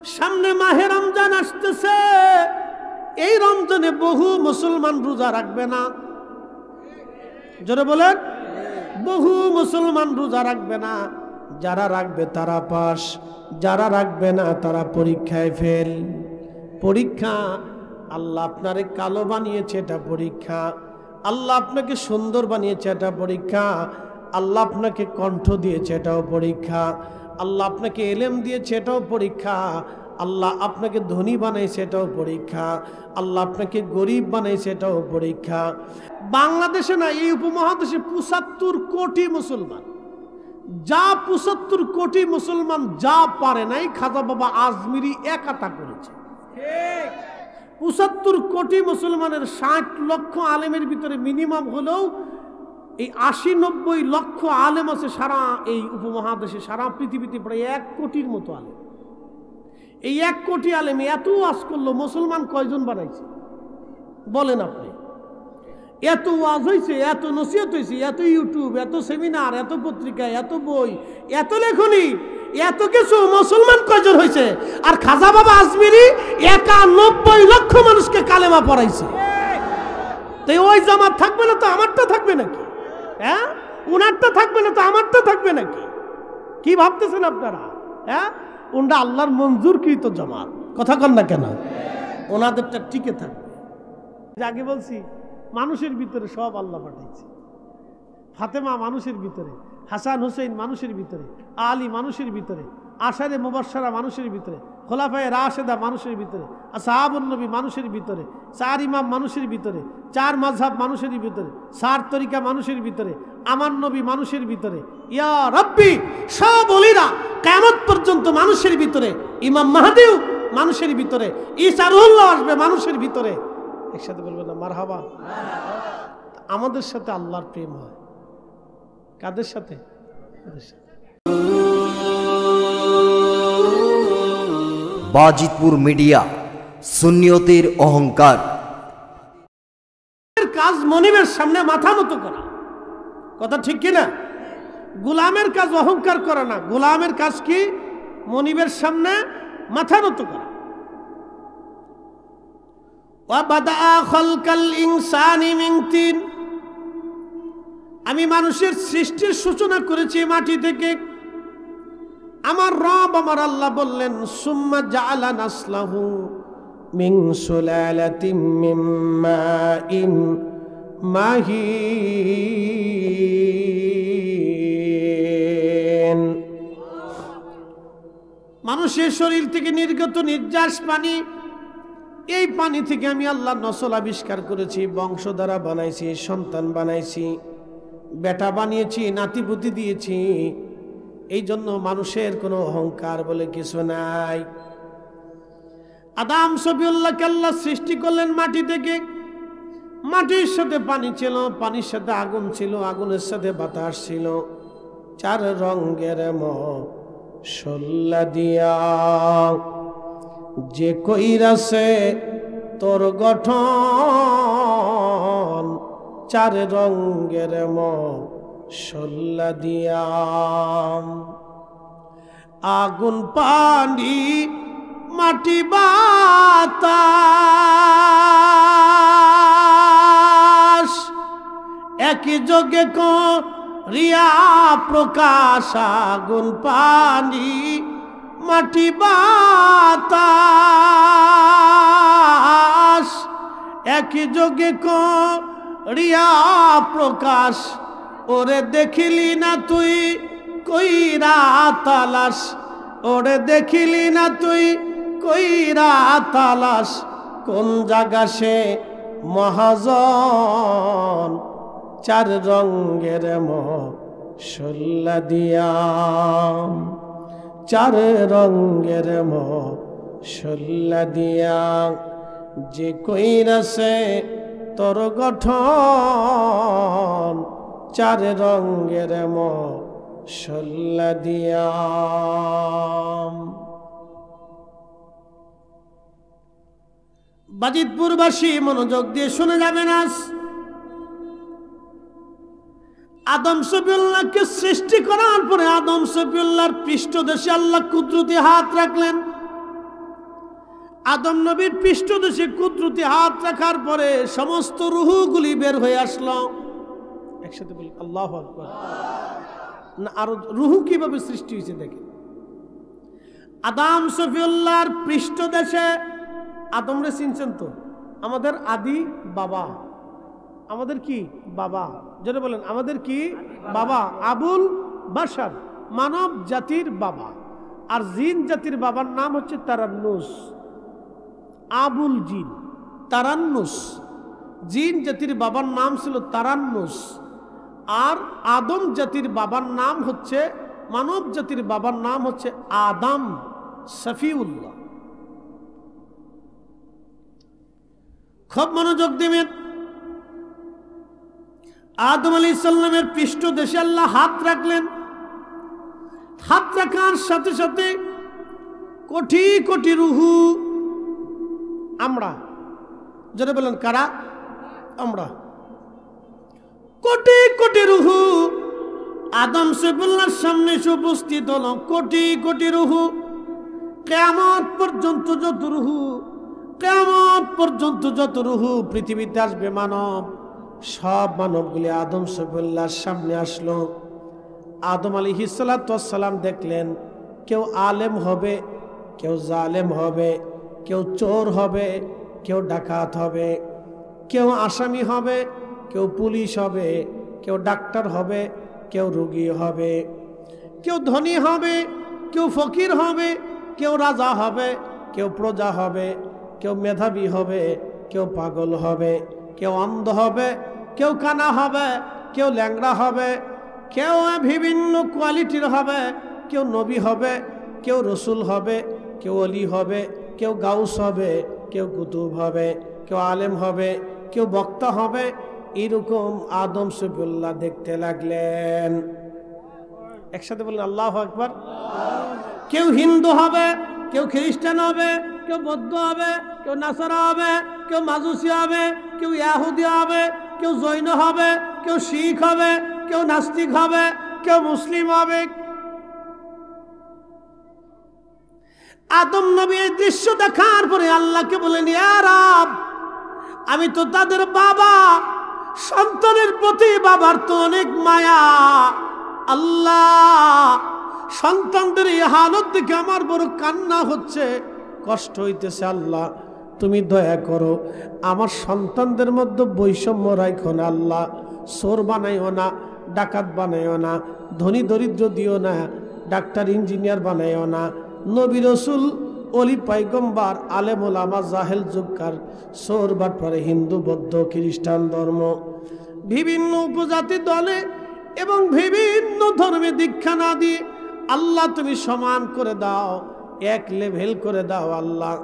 সামনে মাহে রমজান আসতেছে। এই রমজানে বহু মুসলমান রোজা রাখবে না। জোরে বলেন, বহু মুসলমান রোজা রাখবে না। যারা রাখবে তারা পাস, যারা রাখবে না তারা পরীক্ষায় ফেল। পরীক্ষা, আল্লাহ আপনারে কালো বানিয়েছে, এটা পরীক্ষা। আল্লাহ আপনাকে সুন্দর বানিয়েছে, এটা পরীক্ষা। আল্লাহ আপনাকে কণ্ঠ দিয়েছে, এটাও পরীক্ষা। আল্লাহ আপনাকে এলেম দিয়েছে, এটাও পরীক্ষা। আল্লাহ আপনাকে ধনী বানাইছে, এটাও পরীক্ষা। আল্লাহ আপনাকে গরিব বানাইছে, এটাও পরীক্ষা। বাংলাদেশে না, এই উপমহাদেশে ৭৫ কোটি মুসলমান। যা ৭৫ কোটি মুসলমান যা পারে নাই, খাজা বাবা আজমিরি একাটা করেছে। ৭৫ কোটি মুসলমানের ৬০ লক্ষ আলেমের ভিতরে মিনিমাম হলেও এই ৮০-৯০ লক্ষ আলেম আছে সারা এই উপমহাদেশে, সারা পৃথিবীতে প্রায় ১ কোটির মতো আলেম। এই ১ কোটি আলেম এত ওয়াজ করলো, মুসলমান কয়জন বানাইছে বলেন আপনি? এত ওয়াজ হয়েছে, এত নসিহত হয়েছে, এত ইউটিউব, এত সেমিনার, এত পত্রিকা, এত বই, এত লেখনী, এত কিছু, মুসলমান কয়জন হয়েছে? আর খাজা বাবা আজমিরি ৯১ লক্ষ মানুষকে কালেমা পড়াইছে। তো ওই জামাত থাকবে না তো আমারটা থাকবে নাকি? হ্যাঁ, উনারটা থাকবে না তো আমারটা থাকবে নাকি? কি ভাবতেছেন আপনারা? হ্যাঁ, ওনরা আল্লাহর মঞ্জুরকৃত জামাত, কথা কন না কেন? ওনাদেরটা টিকে থাকবে। আগে বলছি, মানুষের ভিতরে সব আল্লাহ পাঠাইছে। ফাতেমা মানুষের ভিতরে, হাসান হুসেইন মানুষের ভিতরে, আলী মানুষের ভিতরে, আশারে মুবাশশারা মানুষের ভিতরে, খোলাফায়ে রাশেদা মানুষের ভিতরে, আসহাবুন নবী মানুষের ভিতরে, ৪ ইমাম মানুষের ভিতরে, ৪ মাযহাব মানুষের ভিতরে, ৪ তরিকা মানুষের ভিতরে, আমার নবী মানুষের ভিতরে, ইয়া রাব্বি সব ওলিরা কিয়ামত পর্যন্ত মানুষের ভিতরে, ইমাম মাহদিও মানুষের ভিতরে, ঈসা রুহুল্লাহ আসবে মানুষের ভিতরে। একসাথে বলবেন না মারহাবা? আমাদের সাথে আল্লাহর প্রেম হয়। কাদের সাথে? বাজিতপুর মিডিয়া, সুন্নিয়তের অহংকার। কাজ মনিবের সামনে মাথা নত করা, কথা ঠিক কিনা? গোলামের কাজ অহংকার করা না, গোলামের কাজ কি? মনিবের সামনে মাথা নত করা। আমি মানুষের সৃষ্টির সূচনা করেছি মাটি থেকে। আমার রব আমার আল্লাহ বললেন, সুম্মা জাআলা নাসলাহু মিন সুলালাতিন মিন মাইন মাহিন। মানুষের শরীর থেকে নির্গত নির্যাস পানি, এই পানি থেকে আমি আল্লাহ নসল আবিষ্কার করেছি, বংশধারা বানাইছি, সন্তান বানাইছি, বেটা বানিয়েছি, নাতিপুতি দিয়েছি। এই জন্য মানুষের কোনো অহংকার বলে কিছু নাই। আদম সফিউল্লাহকে আল্লাহ সৃষ্টি করলেন মাটি থেকে। মাটির সাথে পানি ছিল, পানির সাথে আগুন ছিল, আগুনের সাথে বাতাস ছিল। ৪ রঙের মশলা দিয়া যে কইরাছে তোর গঠন, ৪ রঙের মশলা দিয়া। আগুন পানি মাটি বাতাস একই যোগে করিয়া প্রকাশ। আগুন পানি মাটি বাতাস একই যোগে করিয়া প্রকাশ। ওরে দেখিলি না তুই কইরা তালাশ, ওরে দেখিলি না তুই কইরা তালাশ। কোন জায়গা সে মহাজন, ৪ রঙের মশলা দিয়া, ৪ রঙের মশলা দিয়া যে কইরাছে তোর গঠন, ৪ রঙের মশলা দিয়া। বাজিতপুরবাসী মনোযোগ দিয়ে শুনে যাবেন। আজ আদম শফিউল্লাহকে সৃষ্টি করার পরে আদম শফিউল্লাহর পৃষ্ঠদেশে আল্লাহ কুদরতি হাত রাখলেন। আদম নবীর পৃষ্ঠদেশে কুদরতি হাত রাখার পরে সমস্ত রুহগুলি বের হয়ে আসলো। একসাথে বলি আল্লাহু আকবার। না আরো রুহু কিভাবে সৃষ্টি হয়েছে দেখেন। আদম সফিউল্লাহর পৃষ্ঠদেশে, আদমরে চিনছেন তো, আমাদের আদি বাবা, আমাদের কি বাবা, যেটা বলেন আমাদের কি বাবা, আবুল বাশার, মানব জাতির বাবা। আর জিন জাতির বাবার নাম হচ্ছে তারান্নুস। আবুল জিন তারান্নুস, জিন জাতির বাবার নাম ছিল তারান্নুস। আর আদম জাতির বাবার নাম হচ্ছে, মানব জাতির বাবার নাম হচ্ছে আদম সফিউল্লাহ। খুব মনোযোগ দিবেন। আদম আলাইহিস সালামের পৃষ্ঠদেশে আল্লাহ হাত রাখলেন। হাত রাখার সাথে সাথে কোটি কোটি রুহু, আমরা যারা বলেন কারা, আমরা কোটি কোটি রুহু আদম সফিউল্লাহর সামনে এসে উপস্থিত হলো। কোটি কোটি রুহু, কিয়ামত পর্যন্ত যত রুহু, কিয়ামত পর্যন্ত যত রুহু পৃথিবীতে আসবে মানব, সব মানবগুলি আদম সফিউল্লাহর সামনে আসলো। আদম আলাইহিস সালাতু ওয়াস সালাম দেখলেন কেউ আলেম হবে, কেউ জালেম হবে, কেউ চোর হবে, কেউ ডাকাত হবে, কেউ আসামি হবে, কেউ পুলিশ হবে, কেউ ডাক্তার হবে, কেউ রোগী হবে, কেউ ধনী হবে, কেউ ফকির হবে, কেউ রাজা হবে, কেউ প্রজা হবে, কেউ মেধাবী হবে, কেউ পাগল হবে, কেউ অন্ধ হবে, কেউ কানা হবে, কেউ ল্যাংড়া হবে, কেউ বিভিন্ন কোয়ালিটির হবে, কেউ নবী হবে, কেউ রসুল হবে, কেউ অলি হবে, কেউ গাউস হবে, কেউ কুতুব হবে, কেউ আলেম হবে, কেউ বক্তা হবে। এরকম আদম সফিউল্লাহ দেখতে লাগলেন। একসাথে বললেন আল্লাহু আকবার। কেউ হিন্দু হবে, কেউ খ্রিস্টান হবে, কেউ বৌদ্ধ হবে, কেউ নাসারা হবে, কেউ মাজুসি হবে, কেউ ইহুদি হবে, কেউ জৈন হবে, কেউ শিখ হবে, কেউ নাস্তিক হবে, কেউ মুসলিম হবে। আদম নবী এই দৃশ্য দেখার পরে আল্লাহকে বলেন, ইয়া রব, আমি তো তাদের বাবা, সন্তানের প্রতি বাবার তো অনেক মায়া। আল্লাহ, সন্তানদের এই হালত দেখে আমার বড় কান্না হচ্ছে, কষ্ট হইতেছে। আল্লাহ, তুমি দয়া করো, আমার সন্তানদের মধ্যে বৈষম্য রাখো না। আল্লাহ, চোর বানাইও না, ডাকাত বানাইও না, ধনী দরিদ্র দিও না, ডাক্তার ইঞ্জিনিয়ার বানাইও না, নবী রসুল অলি পাইগম্বার আলেম ওলামা জাহেল জুবকার চোর বাটপারে হিন্দু বৌদ্ধ খ্রিস্টান ধর্ম বিভিন্ন উপজাতি দলে এবং বিভিন্ন ধর্মে দীক্ষা না দিয়ে আল্লাহ তুমি সমান করে দাও, এক লেভেল করে দাও। আল্লাহ,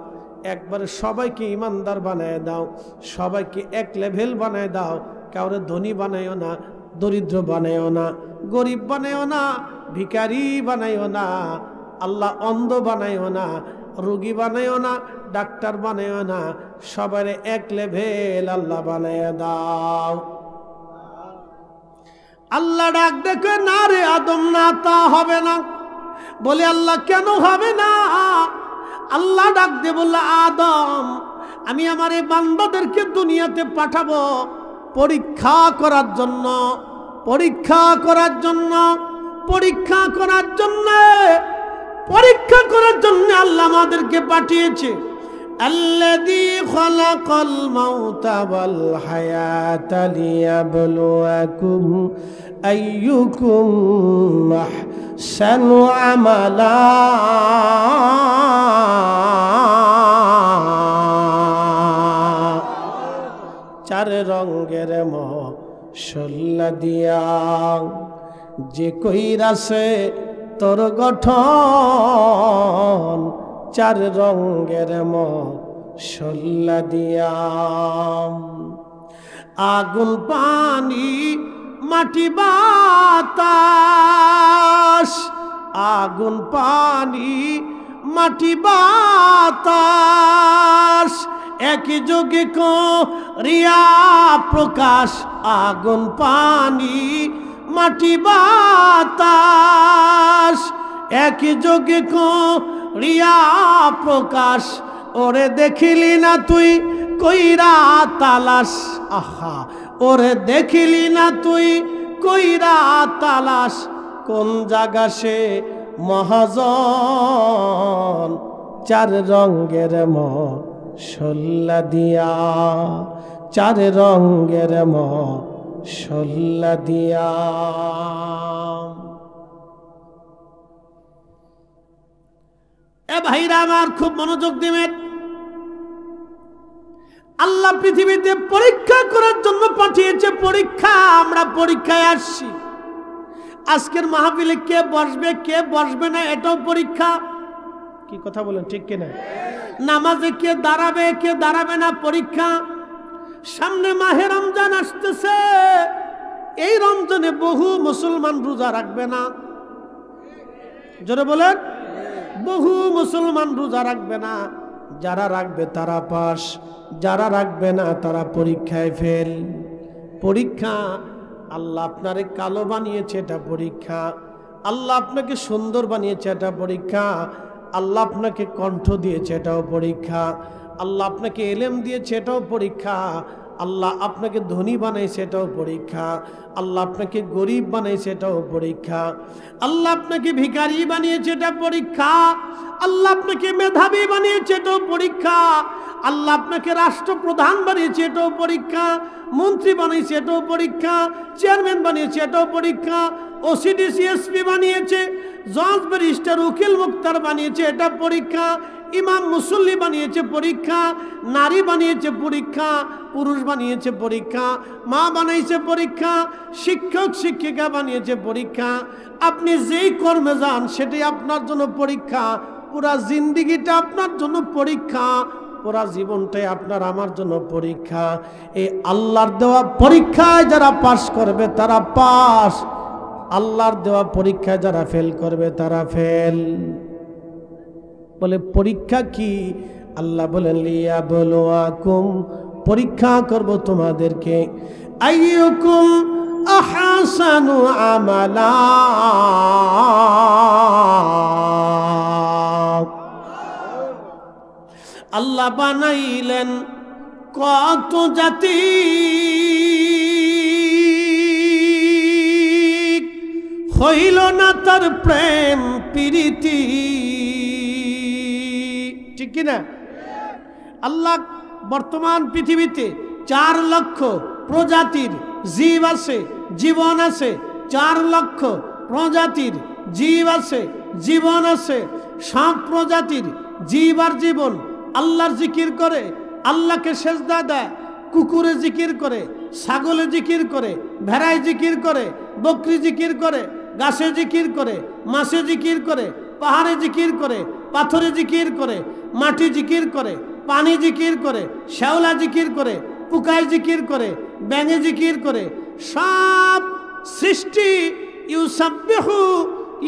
একবারে সবাইকে ইমানদার বানায় দাও, সবাইকে এক লেভেল বানায় দাও। কাউরে ধনী বানাইও না, দরিদ্র বানাইও না, গরিব বানাইও না, ভিখারি বানাইও না। আল্লাহ, অন্ধ বানাইও না, রোগী বানাইও না, ডাক্তার বানাইও না, সবাই এক লেভেল আল্লাহ বানাইয়া দাও। আল্লাহ ডাক দেখে, না রে আদম, না, তা হবে না। বলে আল্লাহ, কেন হবে না? আল্লাহ ডাক দিয়ে বলল, আদম, আমি আমার এই বান্দাদেরকে দুনিয়াতে পাঠাবো পরীক্ষা করার জন্য, পরীক্ষা করার জন্য, পরীক্ষা করার জন্য, পরীক্ষা করার জন্য আল্লাহ আমাদেরকে পাঠিয়েছে। আল্লাযী খালাকাল মাউতা ওয়াল হায়াতা লিয়াবলুয়াকুম আইয়ুকুম আহসানু আমালা। চার রঙের মশলা দিয়া যে কইরাছে তোর গঠন, চার রঙের মশলা দিয়া। আগুন পানি মাটি বাতাস, আগুন পানি মাটি বাতাস একই যোগে করিয়া প্রকাশ। আগুন পানি মাটি বাতাস একই যোগে করিয়া প্রকাশ। ওরে দেখিলি না তুই কইরা তালাশ, আহা ওরে দেখিলি না তুই কইরা তালাশ, কোন জায়গা সে মহাজন, চার রঙের মশলা দিয়া, চার রঙের মশলা দিয়া। এ ভাইরা আমার খুব মনোযোগ দিবেন। আল্লাহ পৃথিবীতে পরীক্ষা করার জন্য পাঠিয়েছে, পরীক্ষা, আমরা পরীক্ষায় আসছি। আজকের মাহফিলে কে বসবে কে বসবে না এটাও পরীক্ষা। কি কথা বলেন, ঠিক কিনা? নামাজে কে দাঁড়াবে কে দাঁড়াবে না পরীক্ষা। সামনে মাহে রমজান আসতেছে, এই রমজানে বহু মুসলমান রোজা রাখবে না। জোরে বলেন, বহু মুসলমান রোজা রাখবে না। যারা রাখবে তারা পাস, যারা রাখবে না তারা পরীক্ষায় ফেল। পরীক্ষা। আল্লাহ আপনারে কালো বানিয়েছে, এটা পরীক্ষা। আল্লাহ আপনাকে সুন্দর বানিয়েছে, এটা পরীক্ষা। আল্লাহ আপনাকে কণ্ঠ দিয়েছে, এটাও পরীক্ষা। আল্লাহ আপনাকে এলেম দিয়েছে, এটাও পরীক্ষা। আল্লাহ আপনাকে ধনী বানাইছে, এটাও পরীক্ষা। আল্লাহ আপনাকে গরিব বানাইছে, এটাও পরীক্ষা। আল্লাহ আপনাকে ভিখারি বানিয়েছে, এটা পরীক্ষা। আল্লাহ আপনাকে মেধাবী বানিয়েছে, এটাও পরীক্ষা। আল্লাহ আপনাকে রাষ্ট্রপ্রধান বানিয়েছে, এটাও পরীক্ষা। মন্ত্রী বানিয়েছে, এটাও পরীক্ষা। চেয়ারম্যান বানিয়েছে, এটাও পরীক্ষা। ওসিডি সিএসপি বানিয়েছে, জজ ব্যারিস্টার উকিল মুক্তার বানিয়েছে, এটা পরীক্ষা। ইমাম মুসল্লি বানিয়েছে, পরীক্ষা। নারী বানিয়েছে, পরীক্ষা। পুরুষ বানিয়েছে, পরীক্ষা। মা বানাইছে, পরীক্ষা। শিক্ষক শিক্ষিকা বানিয়েছে, পরীক্ষা। আপনি যেই কর্মে যান সেটাই আপনার জন্য পরীক্ষা। পুরা জিন্দিগিটা আপনার জন্য পরীক্ষা, পুরা জীবনটাই আপনার আমার জন্য পরীক্ষা। এই আল্লাহর দেওয়া পরীক্ষায় যারা পাস করবে তারা পাস, আল্লাহর দেওয়া পরীক্ষায় যারা ফেল করবে তারা ফেল। বলে পরীক্ষা কি? আল্লাহ বলেন লিয়াবলুয়াকুম, পরীক্ষা করব তোমাদেরকে। আইয়ুকুম আহসানু আমালা, আল্লাহ বানাইলেন কত জাতি, হইল না তার প্রেম প্রীতি, ঠিক কিনা? আল্লাহ বর্তমান পৃথিবীতে 4 লক্ষ প্রজাতির জীব আছে, জীবন আছে। 4 লক্ষ প্রজাতির জীব আছে, জীবন আছে। সব প্রজাতির জীব আর জীবন আল্লাহর জিকির করে, আল্লাহকে সেজদা দেয়। কুকুরে জিকির করে, ছাগলে জিকির করে, ভেড়ায় জিকির করে, বকরি জিকির করে, গাছে জিকির করে, মাছে জিকির করে, পাহাড়ে জিকির করে, পাথরে জিকির করে, মাটি জিকির করে, পানি জিকির করে, শ্যাওলা জিকির করে, পোকায় জিকির করে, ব্যাঙে জিকির করে। সব সৃষ্টি ইউসাব্বিহু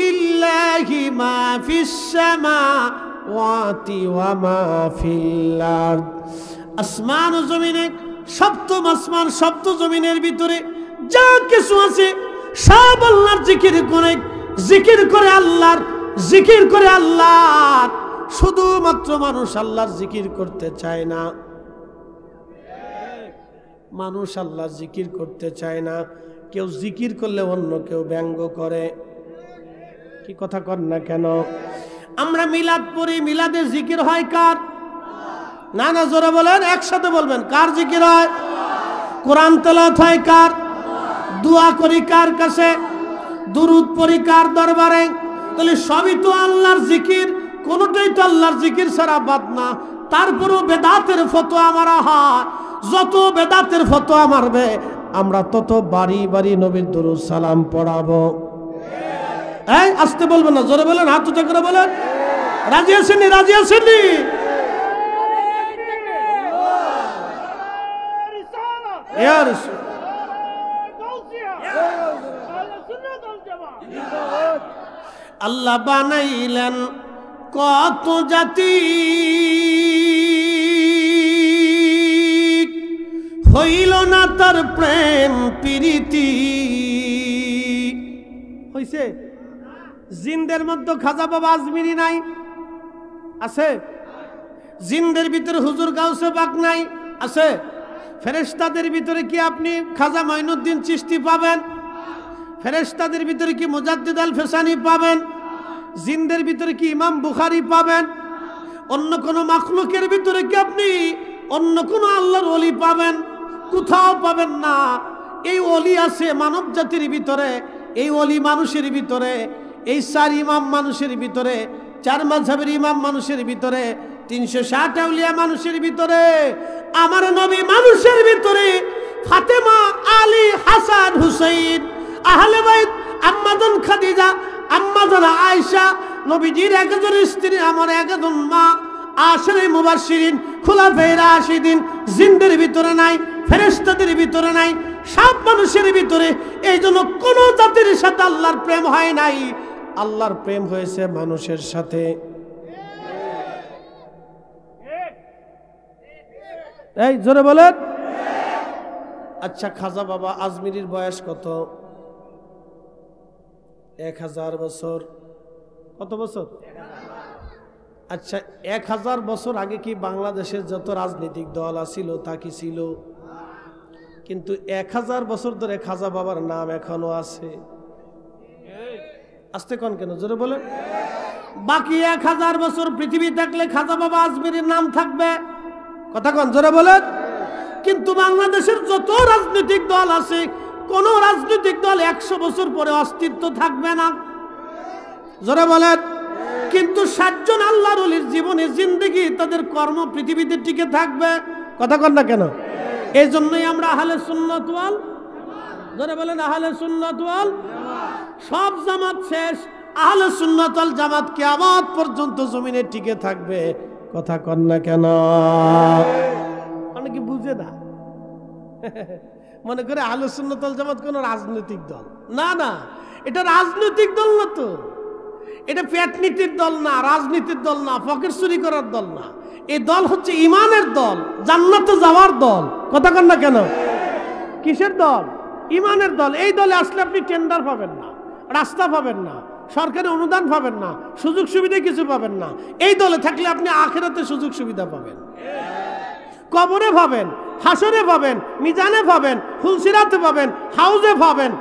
লিল্লাহি মা ফিস সামাওয়াতি ওয়া মা ফিল আরদ। আসমান ও জমিনে, সপ্তম আসমান সপ্ত জমিনের ভিতরে যা কিছু আছে সব আল্লাহর জিকির করে, জিকির করে আল্লাহর, জিকির করে আল্লাহর। শুধুমাত্র মানুষ আল্লাহর জিকির করতে চায় না, মানুষ আল্লাহর জিকির করতে চায় না। কেউ জিকির করলে অন্য কেউ ব্যঙ্গ করে। কি কথা কর না কেন? আমরা মিলাদ পড়ি, মিলাদে জিকির হয় কার? না না, জোরে বলেন, একসাথে বলবেন, কার জিকির হয়? কোরআন তেলাওয়াত হয় কার? দোয়া করি কার কাছে? দুরূদ পড়ি কার দরবারে? তাহলে সবই তো আল্লাহর জিকির, কোনটাই তো আল্লাহর জিকির ছাড়া বাদ না। তারপরও বেদাতের ফতোয়া মারা হয়। যত বেদাতের ফতোয়া মারবে আমরা তত বাড়ি বাড়ি নবীর দুরূদ সালাম পড়াবো। এই আসতে বলবেন না, জোরে বলেন, হাত উঁচা করে বলেন। রাজি আছেন? রাজি আছেন? আল্লাহ বানাইলেন কত জাতি, হইল না তার প্রেম প্রীতি। হইছে? জিনদের মধ্যে খাজা বাবা আজমিরি নাই? আছে? জিনদের ভিতরে হুজুর গাউসে পাক নাই? আছে। ফেরেশতাদের ভিতরে কি আপনি খাজা মাইনুদ্দিন চিশতি পাবেন? ফেরেশতাদের ভিতরে কি মুজাদ্দিদ আল ফেসানি পাবেন? জিনদের ভিতরে কি ইমাম বুখারী পাবেন? অন্য কোন মাখলুকের ভিতরে কি আপনি অন্য কোন আল্লাহর ওলি পাবেন? কোথাও পাবেন না। এই ওলি আছে মানব জাতির ভিতরে, এই ওলি মানুষের ভিতরে, এই 4 ইমাম মানুষের ভিতরে, 4 মাযহাবের ইমাম মানুষের ভিতরে, 360 আউলিয়া মানুষের ভিতরে, আমার নবী মানুষের ভিতরে, ফাতেমা, আলী, হাসান, হুসাইন, আহলে বাইত, আম্মাজান খাদিজা, আম্মাজান আয়েশা, নবীজির একজন স্ত্রী, আমার একজন মা, আশরে মুবাশশিরিন, খুলাফায়ে রাশিদিন, জিনদের ভিতরে নাই, ফেরেশতাদের ভিতরে নাই, সব মানুষের ভিতরে। এই জন্য কোন জাতির সাথে আল্লাহর প্রেম হয় নাই, আল্লাহর প্রেম হয়েছে মানুষের সাথে। এই জোরে বলেন। আচ্ছা, খাজা বাবা আজমিরির বয়স কত? 1000 বছর। কত বছর? আচ্ছা, 1000 বছর আগে কি বাংলাদেশের যত রাজনৈতিক দল আছিল তা কি ছিল? কিন্তু 1000 বছর ধরে খাজা বাবার নাম এখনো আছে। আসতে কোন কেন? জোরে বলেন। বাকি 1000 বছর পৃথিবী থাকলে খাজা বাবা আজমিরের নাম থাকবে। কথা কোন? জোরে বলেন। কিন্তু বাংলাদেশের যত রাজনৈতিক দল আছে, কোন রাজনৈতিক দল 100 বছর পরে অস্তিত্ব থাকবে না। জোরে বলেন। কিন্তু 60 জন আল্লাহর ওলির জীবনে জিন্দেগি, তাদের কর্ম পৃথিবীতে টিকে থাকবে। কথা কন না কেন? এই জন্যই আমরা আহলে সুন্নাত ওয়াল, জোরে বলেন, আহলে সুন্নাত ওয়াল সব জামাত শেষ, আহলে সুন্নাত ওয়াল জামাত কিয়ামত পর্যন্ত জমিনে টিকে থাকবে। কথা কন না কেন? অনেকে বুঝে না, মনে করে আহলে সুন্নাত ওয়াল জামাত কোন রাজনৈতিক দল। না না, এটা রাজনৈতিক দল না তো, এটা পেটনীতির দল না, রাজনীতির দল না, পকেট চুরি করার দল না। এই দল হচ্ছে ইমানের দল, জান্নাতে যাওয়ার দল। কথা কন না কেন? কিসের দল? ইমানের দল। এই দলে আসলে আপনি টেন্ডার পাবেন না, রাস্তা পাবেন না, সরকারি অনুদান পাবেন না, সুযোগ সুবিধা কিছু পাবেন না। এই দলে থাকলে আপনি আখিরাতে সুযোগ সুবিধা পাবেন, কবরে পাবেন, হাসরে পাবেন, মিজানে পাবেন, ফুলসিরাতে পাবেন, হাউজে পাবেন,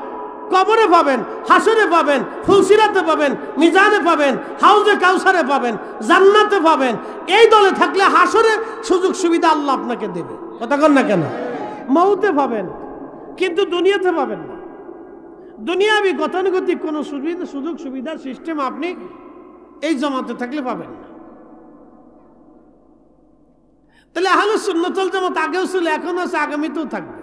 কবরে পাবেন, হাসরে পাবেন, ফুলসিরাতে পাবেন, মিজানে পাবেন, হাউজে কাউসারে পাবেন, জান্নাতে পাবেন। এই দলে থাকলে হাসরে সুযোগ সুবিধা আল্লাহ আপনাকে দেবে। কথা কন না কেন? মউতে পাবেন, কিন্তু দুনিয়াতে পাবেন না। দুনিয়াবি গতানুগতিক কোনো সুযোগ সুবিধার সিস্টেম আপনি এই জামাতে থাকলে পাবেন না। তাহলে আহলে সুন্নাত ওয়াল জামাত আগেও ছিল, এখন আছে, আগামীতেও থাকবে।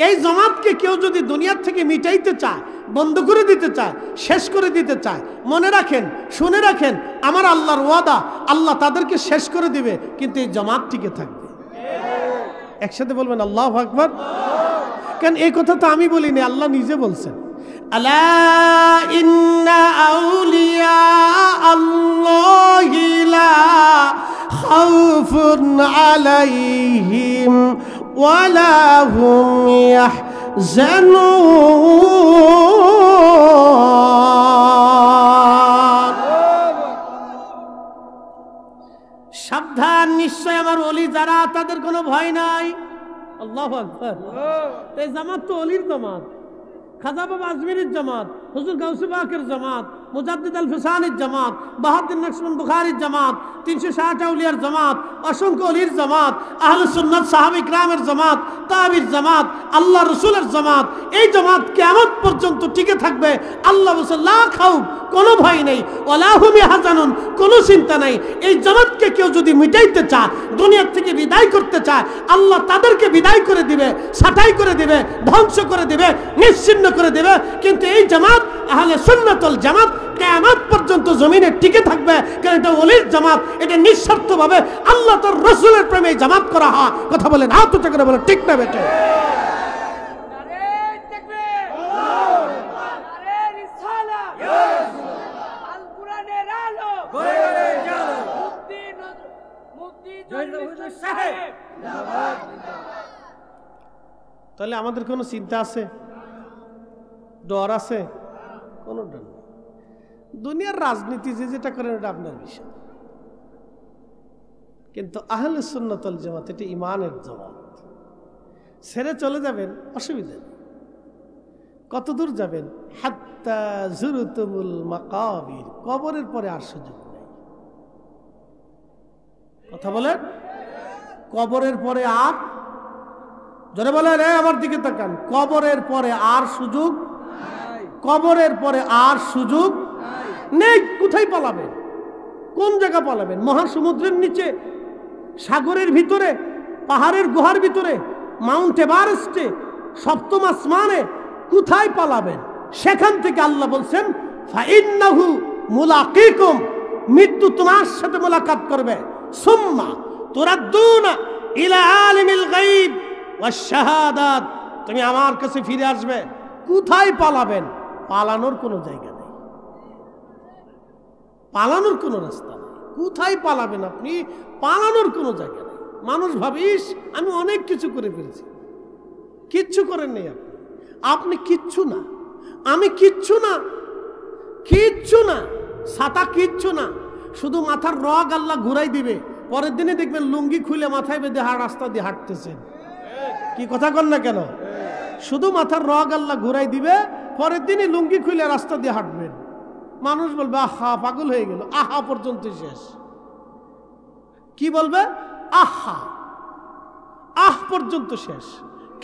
এই জামাতকে কেউ যদি দুনিয়ার থেকে মিটাইতে চায়, বন্ধ করে দিতে চায়, শেষ করে দিতে চায়, মনে রাখেন, শুনে রাখেন, আমার আল্লাহর ওয়াদা, আল্লাহ তাদেরকে শেষ করে দিবে, কিন্তু এই জামাত টিকে থাকবে। একসাথে বলবেন আল্লাহু আকবার। কেন এই কথা তো আমি বলিনি, আল্লাহ নিজে বলছেন, আলা ইন্না আউলিয়া আল্লাহি লা খাউফুন আলাইহিম ওয়ালা হুম ইয়াহজানুন। সাবধান, নিশ্চয় আমার ওলি যারা, তাদের কোনো ভয় নাই। আল্লাহু আকবার। এই জামাত তো ওলির জামাত, খাজা বাবা আজমিরের জামাত, হুজুর গাউসে পাকের জামাত, মুজাদ্দিদ আল ফিসানির জামাত, বাহাউদ্দিন নকশবন্দ বুখারীর জামাত, 360 আউলিয়ার জামাত, অসংখ্য ওলির জামাত, আহলে সুন্নাত সাহাবা ইকরামের জামাত, তাবির জামাত, আল্লাহ রাসূলের জামাত। এই জামাত কিয়ামত পর্যন্ত টিকে থাকবে। আল্লাহ বলেন লা খাউফ, কোনো ভয় নেই, ওয়ালা হুম ইয়াহজানুন, কোনো চিন্তা নাই। এই জামাতকে কেউ যদি মিটাইতে চায়, দুনিয়া থেকে বিদায় করতে চায়, আল্লাহ তাদেরকে বিদায় করে দিবে, ছাঁটাই করে দিবে, ধ্বংস করে দিবে, নিশ্চিহ্ন করে দিবে। কিন্তু এই জামাত আহলে সুন্নাত ওয়াল জামাত কিয়ামত পর্যন্ত জমিনে টিকে থাকবে। কারণ এটা ওলির জামাত, এটা নিঃস্বার্থভাবে আল্লাহ তার রাসূলের প্রেমে জামাত করা হয়। কথা বলেন, হাত উঁচু করে বলেন, ঠিক না বেটে? তাহলে আমাদের কোনো চিন্তা আছে, ডর আছে? কোনো ডর নেই। দুনিয়ার রাজনীতি যে যেটা করেন এটা আপনার বিষয়, কিন্তু আহলে সুন্নাত ওয়াল জামাত এটা ইমানের জামাত। ছেড়ে চলে যাবেন, অসুবিধা নেই। কত দূর যাবেন? হাত্তা যুরতুমুল মাকাবির, কবরের পরে আর সুযোগ নেই। কথা বলেন, কবরের পরে আর, জোরে বলেন, আমার দিকে তাকান, কবরের পরে আর সুযোগ, কবরের পরে আর সুযোগ নেই। কোথায় পালাবেন? কোন জায়গা পালাবেন? মহাসমুদ্রের নিচে, সাগরের ভিতরে, পাহাড়ের গুহার ভিতরে, মাউন্ট এভারেস্টে, সপ্তম আসমানে, কোথায় পালাবেন? সেখান থেকে আল্লাহ বলছেন ফাইন্নাহু মুলাকিকুম, মৃত্যু তোমার সাথে মোলাকাত করবে। সুম্মা তুরাদ্দুনা ইলা আলিমিল গায়ব ওয়াশ শাহাদাত, তুমি আমার কাছে ফিরে আসবে। কোথায় পালাবেন? পালানোর কোনো জায়গা নেই, পালানোর কোনো রাস্তা নেই। কোথায় পালাবেন আপনি? পালানোর কোনো জায়গা নেই। মানুষ ভাবিস আমি অনেক কিছু করে ফেলছি, কিচ্ছু করেন নেই আপনি। আপনি কিচ্ছু না, আমি কিচ্ছু না, কিচ্ছু না, ছাতা কিচ্ছু না, শুধু মাথার রগ আল্লাহ ঘুরাই দিবে। পরের দিনে দেখবেন লুঙ্গি খুলে মাথায় বেঁধে রাস্তা দিয়ে হাঁটতেছেন। কি কথা কন না কেন? শুধু মাথার রগ আল্লাহ ঘুরাই দিবে, পরের দিনে লুঙ্গি খুলে রাস্তা দিয়ে হাঁটবেন। মানুষ বলবে আহা পাগল হয়ে গেল, আহা পর্যন্ত শেষ। কি বলবে? আহা, আহ পর্যন্ত শেষ,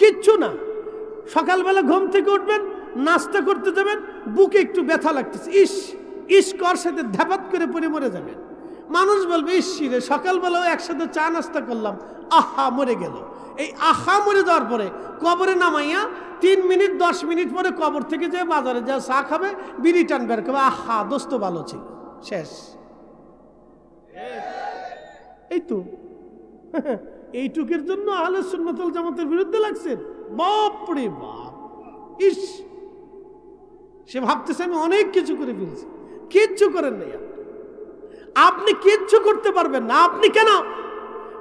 কিচ্ছু না। সকালবেলা ঘুম থেকে উঠবেন, নাস্তা করতে যাবেন, বুকে একটু ব্যথা লাগতেছে, ইস ইস কর সাথে ধ্যাপাত করে পড়ে মরে যাবেন। মানুষ বলবে ইস রে, সকালবেলাও একসাথে চা নাস্তা করলাম, আহা মরে গেল। এই আহা মরে যাওয়ার পরে কবরে নামাইয়া 3 মিনিট 10 মিনিট পরে কবর থেকে যে বাজারে যা চা খাবে, বিড়ি টান বের করবে, আহা দোস্ত ভালো ছিল, শেষ। এই তো এইটুকের জন্য আহলে সুন্নাত ওয়াল জামাতের বিরুদ্ধে লাগছেন। বাপ রে বাপ, ইস, সে ভাবতেছে আমি অনেক কিছু করে ফেলছি। কিচ্ছু করেন নাই আপনি, কিচ্ছু করতে পারবেন না। আপনি কেন?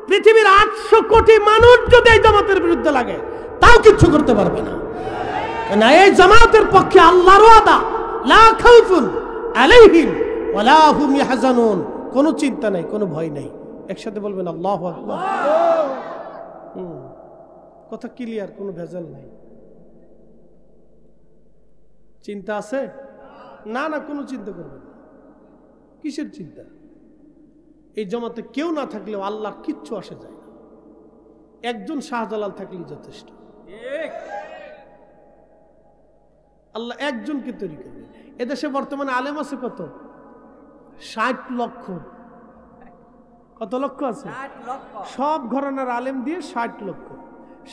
পৃথিবীর 800 কোটি মানুষ যদি এই জামাতের বিরুদ্ধে লাগে তাও কিচ্ছু করতে পারবে না। না, এই জামাতের পক্ষে আল্লাহর ওয়াদা, লা খাউফুন আলাইহিম ওয়ালা হুম ইয়াহজানুন, কোনো চিন্তা নাই, কোনো ভয় নাই। একসাথে বলবেন আল্লাহু আকবার। কথা ক্লিয়ার, কোনো ভেজাল নাই। চিন্তা আছে? না না, কোনো চিন্তা করবেন না। কিসের চিন্তা? এই জামাতে কেউ না থাকলেও আল্লাহর কিচ্ছু আসে যায় না। একজন শাহজালাল থাকলেই যথেষ্ট। আল্লাহ একজনকে তৈরি করবে। এদেশে বর্তমানে আলেম আছে কত? 60 লক্ষ। কত লক্ষ আছে? সব ঘরানার আলেম দিয়ে 60 লক্ষ।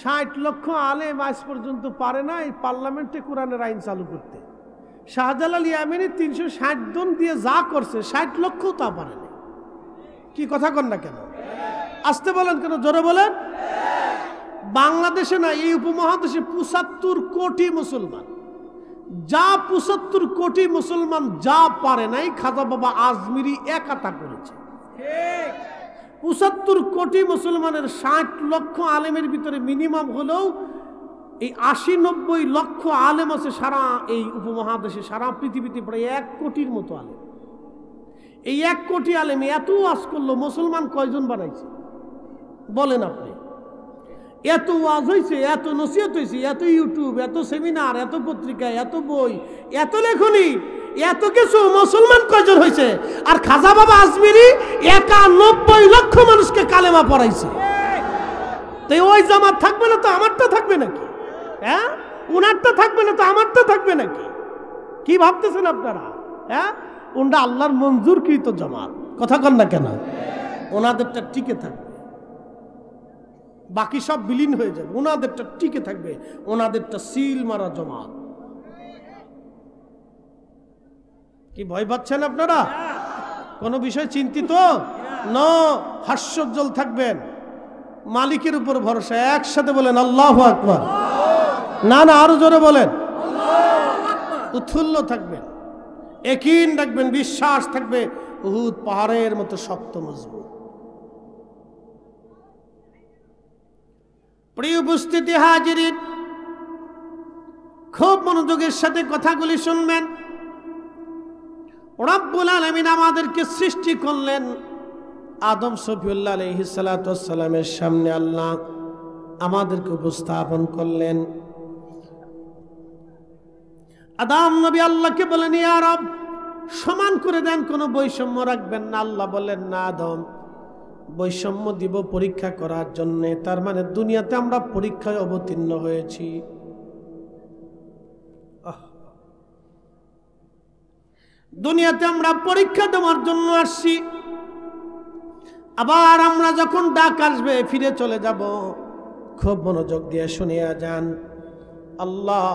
60 লক্ষ আলেম আজ পর্যন্ত পারে না এই পার্লামেন্টে কোরআনের আইন চালু করতে। শাহজালাল ইয়ামিনী 360 জন দিয়ে যা করছে 60 লক্ষ তা পারে না। কি কথা কন না কেন? আসতে বলেন কেন? জোরে বলেন। বাংলাদেশে না, এই উপমহাদেশে 75 কোটি মুসলমান, যা 75 কোটি মুসলমান যা পারে নাই খাজা বাবা আজমিরি একা তা করেছে। 75 কোটি মুসলমানের 60 লক্ষ আলেমের ভিতরে মিনিমাম হলেও এই 80-90 লক্ষ আলেম আছে সারা এই উপমহাদেশে, সারা পৃথিবীতে প্রায় 1 কোটির মতো আলেম। এই 1 কোটি আলেম এত ওয়াজ করলো, মুসলমান কয়জন বানাইছে বলেন আপনি? এত ওয়াজ হয়েছে, এত নসিহত হয়েছে, এত ইউটিউব, এত সেমিনার, এত পত্রিকা, এত বই, এত লেখনী, এত কিছু, মুসলমান কয়জন হয়েছে? আর খাজা বাবা আজমিরি 91 লক্ষ মানুষকে কালেমা পড়াইছে। তো ওই জামাত থাকবে না তো আমারটা থাকবে নাকি? হ্যাঁ, উনারটা থাকবে না তো আমারটা থাকবে নাকি? কি ভাবতেছেন আপনারা? হ্যাঁ, ওনটা আল্লাহর মঞ্জুরকৃত জামাত। কথা কন না কেন? ওনাদেরটা টিকে থাকবে, বাকি সব বিলীন হয়ে যাবে, ওনাদেরটা টিকে থাকবে, ওনাদেরটা সিল মারা জামাত। কি ভয় পাচ্ছেন আপনারা? কোন বিষয় চিন্তিত ন? হাস্যোজ্জ্বল থাকবেন, মালিকের উপর ভরসা। একসাথে বলেন আল্লাহু আকবার। না না, আরো জোরে বলেন। উৎফুল্ল থাকবেন, ইয়াকিন রাখবেন, বিশ্বাস থাকবে উহুদ পাহাড়ের মতো শক্ত মজবুত। প্রিয় উপস্থিতি হাজিরিন, খুব মনোযোগের সাথে কথাগুলি শুনবেন। রব্বুল আলামিন আমাদেরকে সৃষ্টি করলেন আদম সফিউল্লাহ আলাইহিস সালাতু ওয়াস সালামের সামনে আল্লাহ আমাদেরকে উপস্থাপন করলেন। আদম নবী আল্লাহকে বলেন, ইয়া রব, সমান করে দেন, কোনো বৈষম্য রাখবেন না। আল্লাহ বললেন, না আদম, বৈষম্য দিব পরীক্ষা করার জন্য। তার মানে দুনিয়াতে আমরা পরীক্ষায় অবতীর্ণ হয়েছি। দুনিয়াতে আমরা পরীক্ষা দেওয়ার জন্য আসছি। আবার আমরা যখন ডাক আসবে ফিরে চলে যাব। খুব মনোযোগ দিয়ে শুনিয়া যান। আল্লাহ,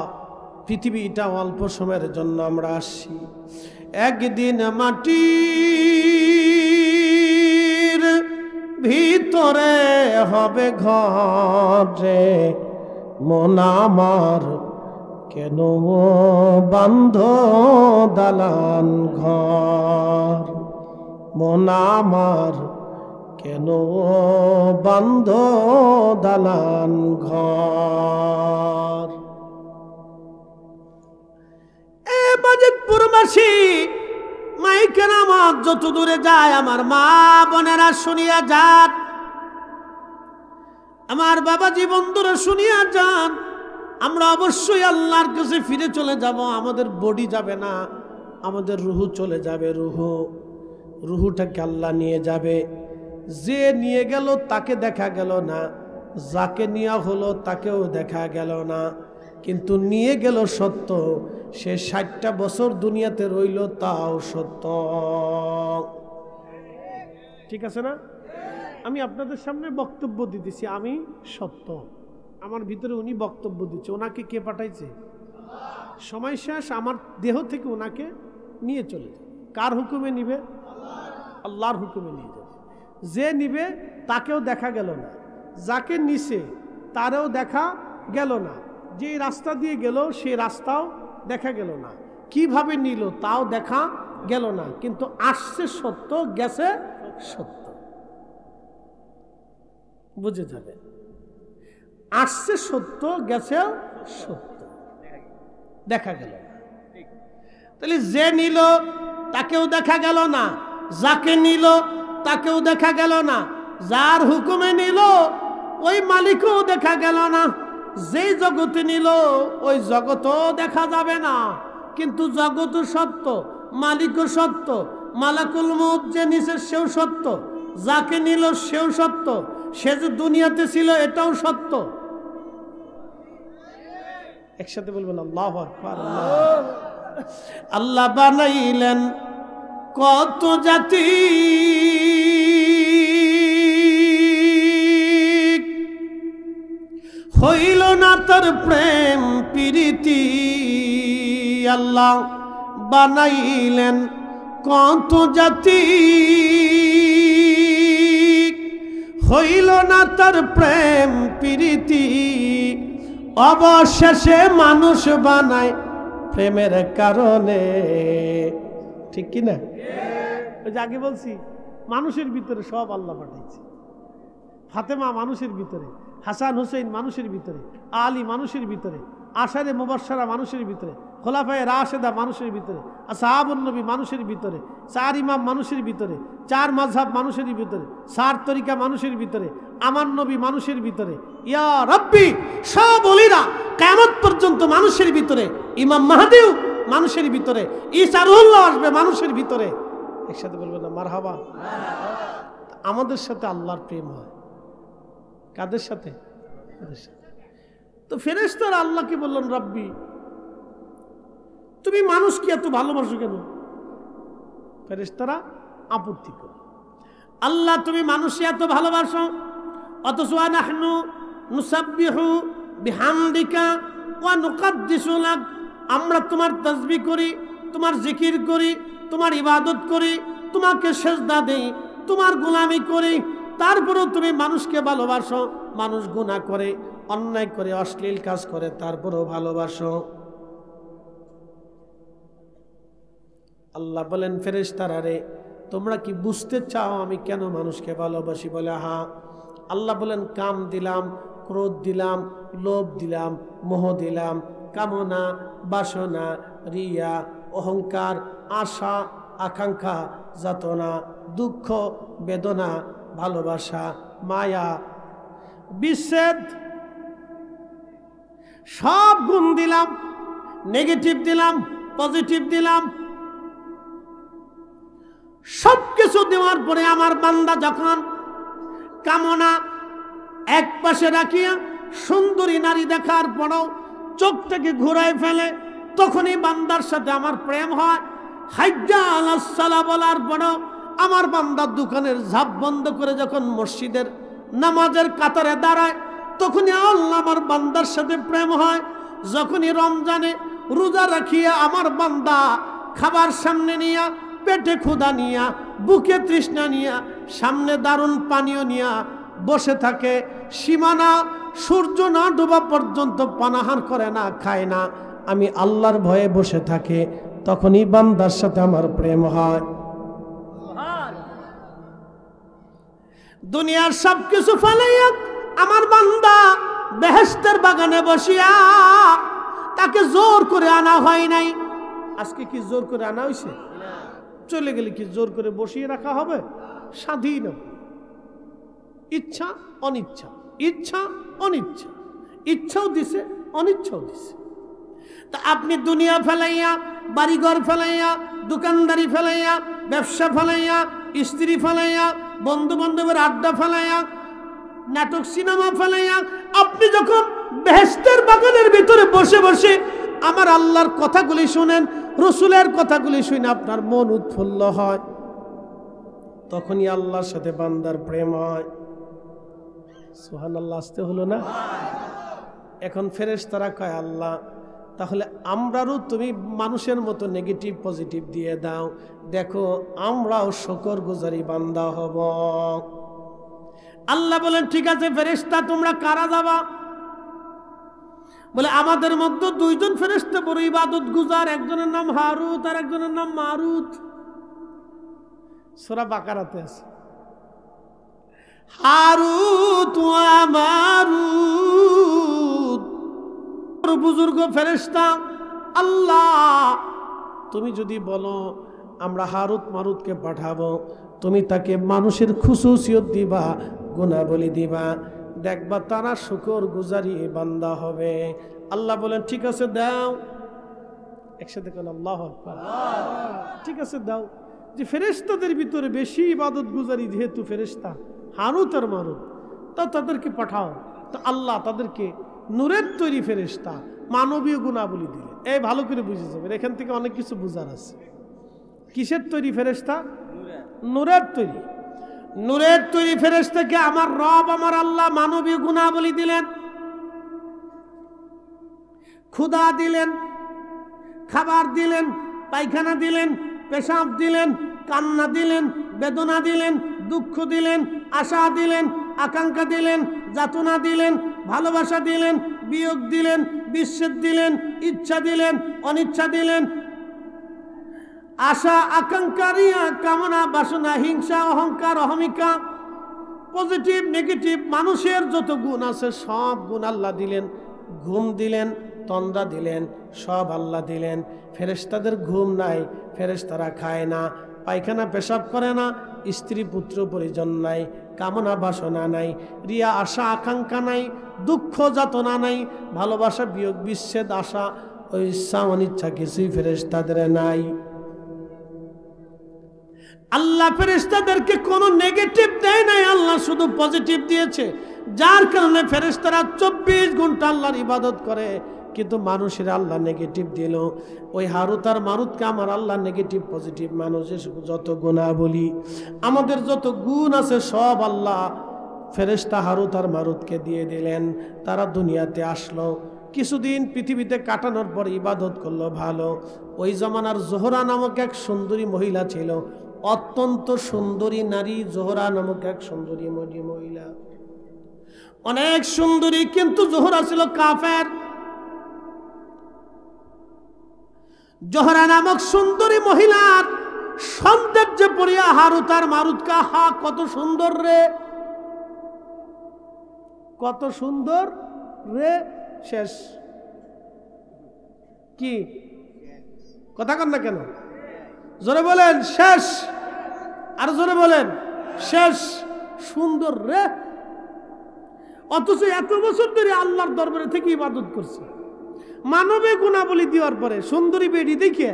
পৃথিবীটা অল্প সময়ের জন্য আমরা আসছি। একদিন মাটির ভিতরে হবে ঘরে, মন আমার কেন বান্ধ দালান ঘর, মন আমার কেন বান্ধ দালান ঘর। বাজিতপুরবাসী, মাইকের আমার যত দূরে যায়, আমার মা বোনেরা শুনিয়া যান, আমার বাবাজি বন্ধুরা শুনিয়া যান। আমরা অবশ্যই আল্লাহর কাছে ফিরে চলে যাব। আমাদের বডি যাবে না, আমাদের রুহু চলে যাবে। রুহুটাকে আল্লাহ নিয়ে যাবে। যে নিয়ে গেল তাকে দেখা গেল না, যাকে নেওয়া হলো তাকেও দেখা গেল না। কিন্তু নিয়ে গেল সত্য। সে 60টা বছর দুনিয়াতে রইল, তাও সত্য। ঠিক আছে না? আমি আপনাদের সামনে বক্তব্য দিতেছি, আমি সত্য। আমার ভিতরে উনি বক্তব্য দিচ্ছে। ওনাকে কে পাঠাইছে? সময় শেষ, আমার দেহ থেকে ওনাকে নিয়ে চলে যাবে। কার হুকুমে নিবে? আল্লাহর হুকুমে নিয়ে যাবে। যে নিবে তাকেও দেখা গেল না, যাকে নিছে তারও দেখা গেল না, যে রাস্তা দিয়ে গেল সেই রাস্তাও দেখা গেল না, কিভাবে নিল তাও দেখা গেল না। কিন্তু আসছে সত্য, গেছে সত্য। বুঝে যাবে, আসছে সত্য, গেছে সত্য, দেখা গেল না। তাহলে যে নিল তাকেও দেখা গেল না, যাকে নিল তাকেও দেখা গেল না, যার হুকুমে নিল ওই মালিকও দেখা গেল না। যেই জগতে নিল ওই জগতও দেখা যাবে না। কিন্তু জগৎ সত্য, মালিকও সত্য, মালাকুল মউত যে নিছে সেও সত্য, যাকে নিল সেও সত্য, সে যে দুনিয়াতে ছিল এটাও সত্য। একসাথে বলবেন আল্লাহু আকবার। আল্লাহ বানাইলেন কত জাতি, হইল না তার প্রেম প্রীতি। আল্লাহ বানাইলেন কত জাতি, হইল না তার প্রেম প্রীতি। অবশেষে মানুষ বানায় প্রেমের কারণে। ঠিক কিনা? ওই যে আগে বলছি, মানুষের ভিতরে সব আল্লাহ পাঠাইছে। ফাতেমা মানুষের ভিতরে, হাসান হুসেইন মানুষের ভিতরে, আলী মানুষের ভিতরে, আশারে মুবাশশারা মানুষের ভিতরে, খোলাফায়ে রাশেদা মানুষের ভিতরে, আসহাবুন নবী মানুষের ভিতরে, 4 ইমাম মানুষের ভিতরে, 4 মাযহাব মানুষের ভিতরে, 4 তরিকা মানুষের ভিতরে, আমার নবী মানুষের ভিতরে। ইয়া রাব্বি, সব ওলিরা কিয়ামত পর্যন্ত মানুষের ভিতরে, ইমাম মাহদিও মানুষের ভিতরে, ঈসা রুহুল্লাহ আসবে মানুষের ভিতরে। একসাথে বলবেন না মারহাবা। আমাদের সাথে আল্লাহর প্রেম হয়। কাদের সাথে? তো ফেরেশতারা আল্লাহকে বললেন, রব্বি, তুমি মানুষকে এত ভালোবাসো কেন? ফেরেশতারা আপত্তি করে, আল্লাহ তুমি মানুষকে এত ভালোবাসো, অথচ নাহনু নুসাব্বিহু বিহামদিকা ওয়া নুকাদ্দিসু লাক, আমরা তোমার তাসবিহ করি, তোমার জিকির করি, তোমার ইবাদত করি, তোমাকে সেজদা দেই, তোমার গোলামি করি, তারপরেও তুমি মানুষকে ভালোবাসো। মানুষ গুনাহ করে, অন্যায় করে, অশ্লীল কাজ করে, তারপরেও ভালোবাসো। আল্লাহ বলেন, ফেরেশতারা রে, তোমরা কি বুঝতে চাও আমি কেন মানুষকে ভালোবাসি? বলে হ্যাঁ। আল্লাহ বলেন, কাম দিলাম, ক্রোধ দিলাম, লোভ দিলাম, মোহ দিলাম, কামনা, বাসনা, রিয়া, অহংকার, আশা, আকাঙ্ক্ষা, যাতনা, দুঃখ, বেদনা, ভালোবাসা, মায়া, বিচ্ছেদ, সব গুণ দিলাম, নেগেটিভ দিলাম, পজিটিভ দিলাম। সব কিছু দেওয়ার পরে আমার বান্দা যখন কামনা এক পাশে রাখিয়া সুন্দরী নারী দেখার পরও চোখটাকে ঘুরায় ফেলে, তখনই বান্দার সাথে আমার প্রেম হয়। হাজ্জা আলাস সালাহ বলার পরও আমার বান্দার দোকানের ঝাপ বন্ধ করে যখন মসজিদের নামাজের কাতারে দাঁড়ায়, তখনই আল্লাহ আমার বান্দার সাথে প্রেম হয়। যখনই রমজানে রোজা রাখিয়া আমার বান্দা খাবার সামনে নিয়া, পেটে ক্ষুধা নিয়া, বুকে তৃষ্ণা নিয়া, সামনে দারুণ পানীয় নিয়া বসে থাকে, সীমানা সূর্য না ডোবা পর্যন্ত পানাহার করে না, খায় না, আমি আল্লাহর ভয়ে বসে থাকে, তখনই বান্দার সাথে আমার প্রেম হয়। দুনিয়ার সবকিছু ফেলাইয়া আমার বান্দা বেহেশতের বাগানে বসিয়া, তাকে জোর করে আনা হয় নাই। আজকে কি জোর করে আনা হয়েছে? চলে গেলে কি জোর করে বসিয়ে রাখা হবে? স্বাধীন, ইচ্ছা অনিচ্ছা, ইচ্ছা অনিচ্ছা, ইচ্ছাও দিছে, অনিচ্ছাও দিছে। তা আপনি দুনিয়া ফেলাইয়া, বাড়িঘর ফেলাইয়া, দোকানদারি ফেলাইয়া, ব্যবসা ফেলাইয়া, স্ত্রী ফেলাইয়া, বন্ধু বান্ধবের আড্ডা ফেলাইয়া, নাটক সিনেমা ফেলাইয়া আপনি যখন বেহেশতের বাগানের ভিতরে বসে বসে আমার আল্লাহর কথাগুলি শুনেন, রসুলের কথাগুলি শুনে আপনার মন উৎফুল্ল হয়, তখনই আল্লাহর সাথে বান্দার প্রেম হয়। সুবহানাল্লাহ, আসতে হলো না? এখন ফেরেশতারা কয়, আল্লাহ তাহলে আমরারও তুমি মানুষের মতো নেগেটিভ পজিটিভ দিয়ে দাও, দেখো আমরাও শুকরগুজারি বান্দা হব। আল্লাহ বলেন, ঠিক আছে ফেরেশতা, তোমরা কারা যাবা? বলে, আমাদের মধ্যে দুইজন ফেরেশতা বড় ইবাদত গুজার, একজনের নাম হারুত আর একজনের নাম মারুত। সূরা বাকারাতে আছে, হারুত ওয়া মারুত, বুজুর্গ ফেরেশতা। আল্লাহ তুমি যদি বলো আমরা হারুত মারুতকে পাঠাবো, তুমি তাকে মানুষের খুশুসিয়ত দিবা, গুনাবলী দিবা, দেখবা তারা শুকরগুজারি বান্দা হবে। আল্লাহ বলেন, ঠিক আছে দাও। একসাথে কোন আল্লাহু আকবার। ঠিক আছে দাও। যে ফেরেশতাদের ভিতরে বেশি ইবাদত গুজারি যেহেতু ফেরেশতা হারুত আর মারুত, তা তাদেরকে পাঠাও। তো আল্লাহ তাদেরকে নূরের তৈরি ফেরেশতা, মানবীয় গুণাবলী দিলেন। এই ভালো করে বুঝে যাবেন, এখান থেকে অনেক কিছু বোঝার আছে। কিসের তৈরি ফেরেশতা? নূরের তৈরি। নূরের তৈরি ফেরেশতাকে আমার রব, আমার আল্লাহ মানবীয় গুণাবলী দিলেন। ক্ষুধা দিলেন, খাবার দিলেন, পায়খানা দিলেন, পেশাব দিলেন, কান্না দিলেন, বেদনা দিলেন, দুঃখ দিলেন, আশা দিলেন, আকাঙ্ক্ষা দিলেন, যাতনা দিলেন, ভালোবাসা দিলেন, বিয়োগ দিলেন, বিচ্ছেদ দিলেন, ইচ্ছা দিলেন, অনিচ্ছা দিলেন, আশা, আকাঙ্ক্ষা, রিয়া, কামনা, বাসনা, হিংসা, অহংকার, অহমিকা, পজিটিভ নেগেটিভ মানুষের যত গুণ আছে সব গুণ আল্লাহ দিলেন। ঘুম দিলেন, তন্দ্রা দিলেন, সব আল্লাহ দিলেন। ফেরেশতাদের ঘুম নাই, ফেরেশতারা খায় না, পায়খানা পেশাব করে না, স্ত্রী পুত্র পরিজন নাই, কামনা বাসনা নাই, রিয়া, আশা, আকাঙ্ক্ষা নাই, দুঃখ যাতনা নাই, ভালোবাসা, বিয়োগ, বিচ্ছেদ, আশা ও ইচ্ছা অনিচ্ছা কিছুই ফেরেশতাদের নাই। আল্লাহ ফেরেশতাদেরকে কোনো নেগেটিভ দেয় নাই, আল্লাহ শুধু পজিটিভ দিয়েছে, যার কারণে ফেরেশতারা 24 ঘন্টা আল্লাহর ইবাদত করে। কিন্তু মানুষের আল্লাহ নেগেটিভ দিল। ওই হারুত আর মারুতকে আমার আল্লাহ নেগেটিভ পজিটিভ মানুষের যত গুণাবলী, আমাদের যত গুণ আছে সব আল্লাহ ফেরেশতা হারুত আর মারুতকে দিয়ে দিলেন। তারা দুনিয়াতে আসলো, কিছুদিন পৃথিবীতে কাটানোর পর ইবাদত করলো ভালো। ওই জমানার জোহরা নামক এক সুন্দরী মহিলা ছিল, অত্যন্ত সুন্দরী নারী। জোহরা নামক এক সুন্দরী মহিলা, অনেক সুন্দরী, কিন্তু জোহরা ছিল কাফের। জোহরা নামক সুন্দরী মহিলার সৌন্দর্যে পড়িয়া হারুত আর মারুত কা, হা কত সুন্দর রে, কত সুন্দর রে, শেষ কি কথা কন না কেন? জোরে বলেন শেষ, আর জোরে বলেন শেষ। সুন্দর রে, অথচ এত বছর ধরে আল্লাহর দরবারে থেকে ইবাদত করছে, মানবে গুণাবলী দেওয়ার পরে সুন্দরী বেডি দেখে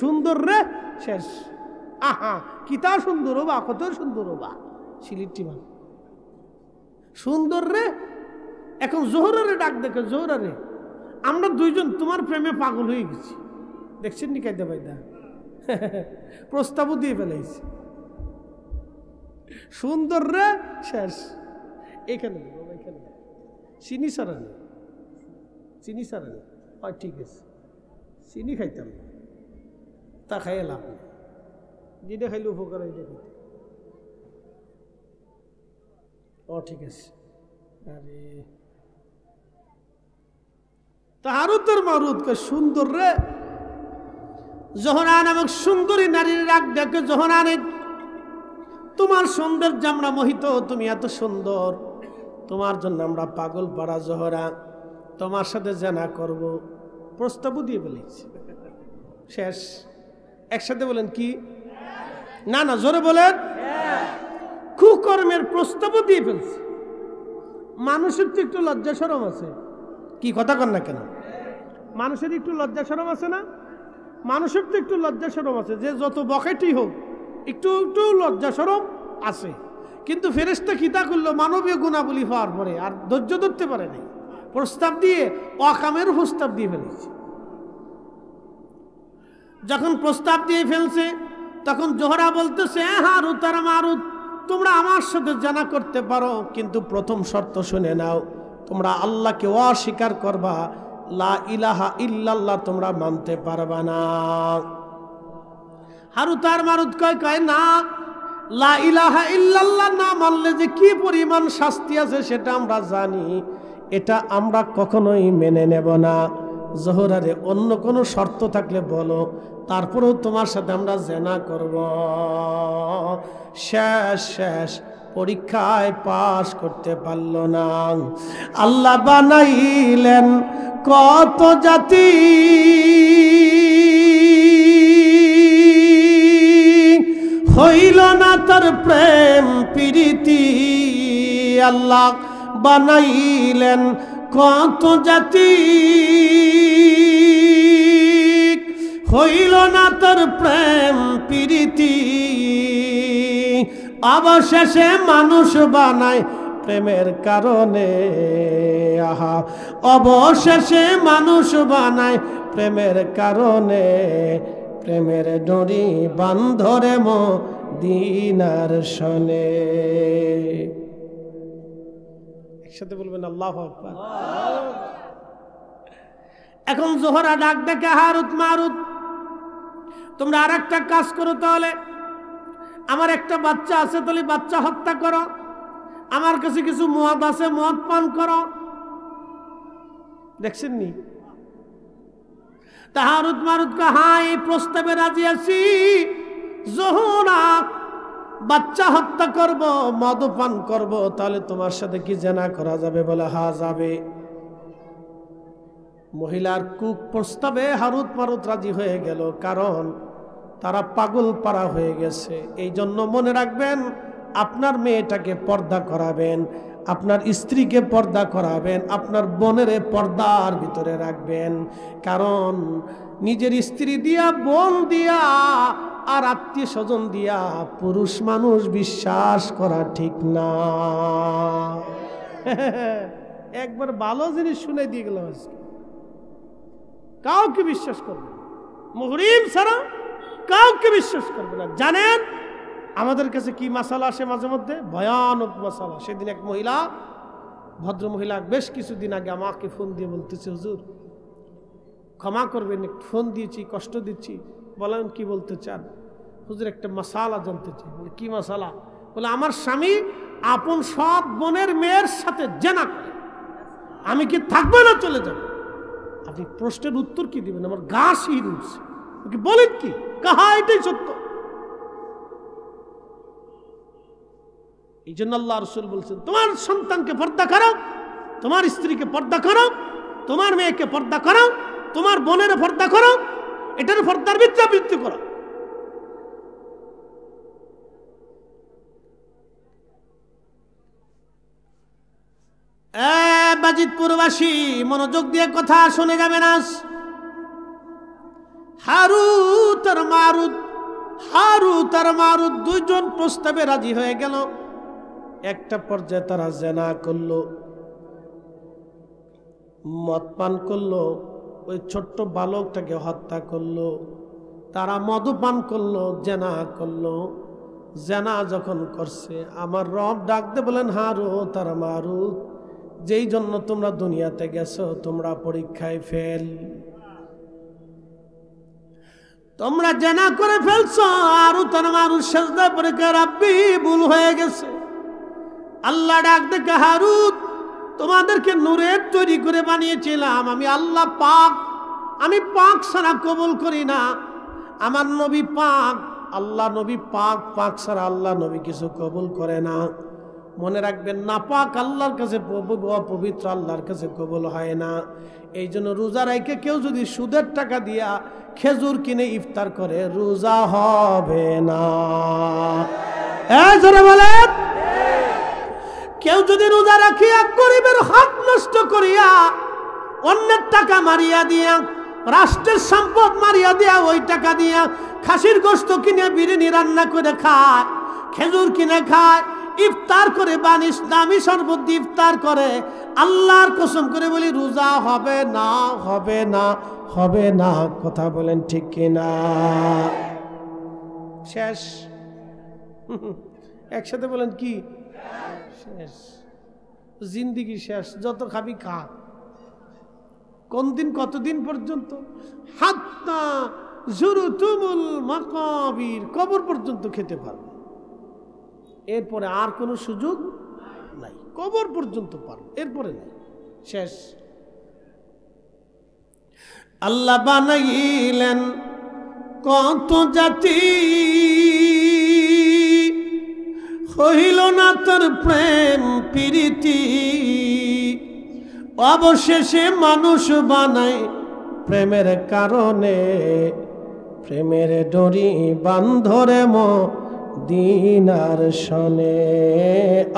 সুন্দর রে শেষ। আহা কিতা সুন্দর বা, কত সুন্দর বা, সিলিটি মা সুন্দর রে। এখন জোহরারে ডাক দেখে, জোহরারে আমরা দুইজন তোমার প্রেমে পাগল হয়ে গেছি, দেখছেন নি কায়দা বাইদা, প্রস্তাবও দিয়ে ফেলাইছি। সুন্দর রে শেষ। এখানে এখানে চিনি সারা নেই, চিনি সারা নেই, হয় ঠিক আছে, চিনি খাইতাম না, তা খাইয়ে লাভ নেই, যেটা খাইলে উপকার এটা খাইতে। ও ঠিক আছে। আরে তাহারুতের মারুত কে সুন্দর রে। জোহরা নামক সুন্দরী নারীর রাগ দেখে, জোহরা নে তোমার সৌন্দর্য আমরা মোহিত, তুমি এত সুন্দর, তোমার জন্য আমরা পাগল পাড়া। জোহরা তোমার সাথে জানা করব, প্রস্তাবও দিয়ে ফেলেছি, শেষ। একসাথে বলেন কি? না না জোরে বলেন। কুকর্মের প্রস্তাবও দিয়ে ফেলছে। মানুষের তো একটু লজ্জা শরম আছে, কি কথা কন না কেন? মানুষের একটু লজ্জা শরম আছে না? মানুষের তো একটু লজ্জা শরম আছে, যে যত বকেটি হোক একটু একটু লজ্জা শরম আছে। কিন্তু ফেরেশতা কিতা করলো, মানবীয় গুণাবলী হওয়ার পরে আর ধৈর্য ধরতে পারে নাই, প্রস্তাব দিয়ে অকামের প্রস্তাব দিয়ে ফেলেছে। যখন প্রস্তাব দিয়ে ফেলছে তখন জোহরা বলতেছে, হারুত আর মারুত তোমরা আমার সাথে জানা করতে পারো, কিন্তু প্রথম শর্ত শুনে নাও, তোমরা আল্লাহকে অস্বীকার করবা, লা ইলাহা ইল্লাল্লাহ তোমরা মানতে পারবা না। হারুত আর মারুত কয় না, লা ইলাহা ইল্লাল্লাহ না মানলে যে কি পরিমাণ শাস্তি আছে সেটা আমরা জানি, এটা আমরা কখনোই মেনে নেব না। জোহরারে অন্য কোনো শর্ত থাকলে বলো, তারপরেও তোমার সাথে আমরা জেনা করব। শেষ শেষ পরীক্ষায় পাশ করতে পারল না। আল্লাহ বানাইলেন কত জাতি, হইল না তার প্রেম প্রীতি। আল্লাহ বানাইলেন কত জাতি, হইল না তার প্রেম প্রীতি। অবশেষে মানুষ বানায় প্রেমের কারণে, আহা অবশেষে মানুষ বানায় প্রেমের কারণে। প্রেমের ডরি বান্ধরে মদিনার শনে। একসাথে বলবেন আল্লাহু আকবার। এখন জোহরা ডাক দেখে, হারুত মারুত তোমরা আর একটা কাজ করো, তাহলে আমার একটা বাচ্চা আছে, তাহলে বাচ্চা হত্যা করো, আমার কাছে কিছু মদ আছে, মদ পান করো। দেখছেন নি? তা হারুত মারুত কা, হ্যাঁ এই প্রস্তাবে রাজি আছি। জোহরা বাচ্চা হত্যা করব, মদ পান করব, তাহলে তোমার সাথে কি জেনা করা যাবে? বলে হ্যাঁ যাবে। মহিলার কুক প্রস্তাবে হারুত মারুত রাজি হয়ে গেল, কারণ তারা পাগল পাড়া হয়ে গেছে। এই জন্য মনে রাখবেন, আপনার মেয়েটাকে পর্দা করাবেন, আপনার স্ত্রীকে পর্দা করাবেন, আপনার বোনের পর্দার ভিতরে রাখবেন। কারণ নিজের স্ত্রী দিয়া, বোন দিয়া আর আত্মীয় স্বজন দিয়া পুরুষ মানুষ বিশ্বাস করা ঠিক না। একবার ভালো জিনিস শুনে দিয়ে গেলাম, আজকে কাউকে বিশ্বাস করবে না, মুহরিম ছাড়া কাউকে বিশ্বাস করবে না। জানেন আমাদের কাছে কি মাসালা আসে মাঝে মধ্যে? ভয়ানক মাসালা। সেদিন এক মহিলা, ভদ্র মহিলা, বেশ কিছুদিন আগে আমাকে ফোন দিয়ে বলতেছে, হুজুর ক্ষমা করবেন, ফোন দিয়েছি, কষ্ট দিচ্ছি। বলেন কি বলতে চান? হুজুর একটা মাসালা জানতে চাই। বলে কি মাসালা? বলে আমার স্বামী আপন সৎ বোনের মেয়ের সাথে জেনা করে, আমি কি থাকবো না চলে যাব? আপনি প্রশ্নের উত্তর কি দিবেন? আমার গা শির উঠছে। বলেন কি? কাহা এটাই সত্য। এই জন্য আল্লাহ রাসূল বলছেন, তোমার সন্তানকে পর্দা করো, তোমার স্ত্রীকে পর্দা করো, তোমার মেয়েকে পর্দা করো, তোমার বোনের পর্দা করো, এটার পর্দার বৃত্তি করো। বাজিতপুরবাসী মনোযোগ দিয়ে কথা শুনে যাবেন। আজ হারুত আর মারুত দুইজন প্রস্তাবে রাজি হয়ে গেল। একটা পর্যায়ে তারা জেনা করলো, মদ পান করলো, ওই ছোট্ট বালকটাকে হত্যা করলো। তারা মধুপান করলো, জেনা করলো। জেনা যখন করছে আমার রব ডাকতে বলেন, হারুত আর মারুত, যেই জন্য তোমরা দুনিয়াতে গেছো তোমরা পরীক্ষায় ফেল, তোমরা জেনা করে ফেলছো। হারুত আর মারুত সিজদা করে কয়, রাব্বি ভুল হয়ে গেছে। আল্লাহ ডাক দেখে, হারুত তোমাদেরকে নূরের তৈরি করে বানিয়েছিলাম, আমি আল্লাহ পাক, আমি পাক ছাড়া কবুল করি না। আমার নবী পাক, আল্লাহ নবী পাক, পাক ছাড়া আল্লাহ নবী কিছু কবুল করে না। মনে রাখবেন, না পাক আল্লাহর কাছে, পবিত্র আল্লাহর কাছে কবুল হয় না। এই জন্য রোজা রাইকে কেউ যদি সুদের টাকা দিয়া খেজুর কিনে ইফতার করে, রোজা হবে না। বলেন, কেউ যদি রোজা রাখিয়া গরিবের হক নষ্ট করিয়া, অন্যের টাকা মারিয়া দিয়া, রাষ্ট্রের সম্পদ মারিয়া দিয়া, ওই টাকা দিয়া খাসির গোশত কিনে বিরিয়ানি রান্না করে খায়, খেজুর কিনে খায়, ইফতার করে, বানিস দামি শরবত দিয়ে ইফতার করে, আল্লাহর কসম করে বলি রোজা হবে না, হবে না, হবে না। কথা বলেন ঠিক কিনা? শেষ। একসাথে বলেন কি শেষ? জিন্দিগি শেষ। যত খাবি খা। কোন দিন, কতদিন পর্যন্ত? হাত্তা জুরতুমুল মাকাবির, কবর পর্যন্ত খেতে পারবে, এরপরে আর কোনো সুযোগ নাই। কবর পর্যন্ত পারবে, এরপরে নাই, শেষ। আল্লাহ বানাইলেন কত জাতি, হইল না তোর প্রেম প্রীতি, অবশেষে মানুষ বানায় প্রেমের কারণে, প্রেমের ডরি বান্ধরে মদিনার শনে।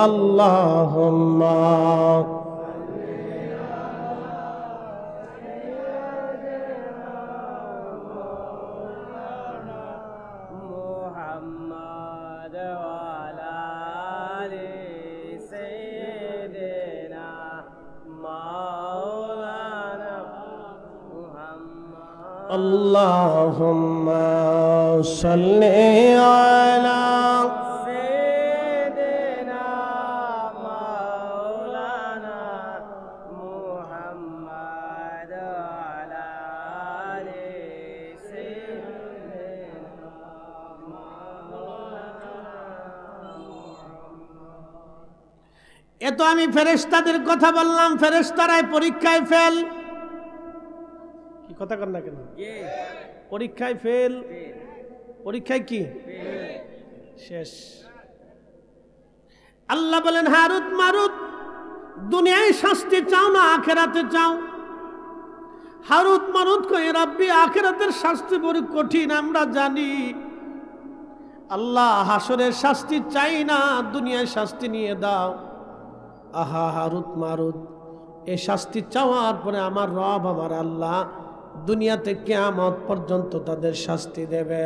আল্লাহুম্মা Allahumma salli ala Sayyidina Maulana Muhammad ala ali Sayyidina Maulana। এত আমি ফেরেশতাদের কথা বললাম, ফেরেশতারাই পরীক্ষায় ফেল। কথা কর না কেন? পরীক্ষায় ফেল। পরীক্ষায় কি শেষ? আল্লাহ বলেন, হারুত মারুত, দুনিয়ায় শাস্তি চাও না আখিরাতে চাও? হারুত মারুত কয়, রাব্বি আখিরাতের শাস্তি বড় কঠিন, আমরা জানি। আল্লাহ হাসরের শাস্তি চাই না, দুনিয়ায় শাস্তি নিয়ে দাও। আহা হারুত মারুত, এই শাস্তি চাওয়ার পরে আমার রব, আমার আল্লাহ দুনিয়াতে কিয়ামত পর্যন্ত তাদের শাস্তি দেবে।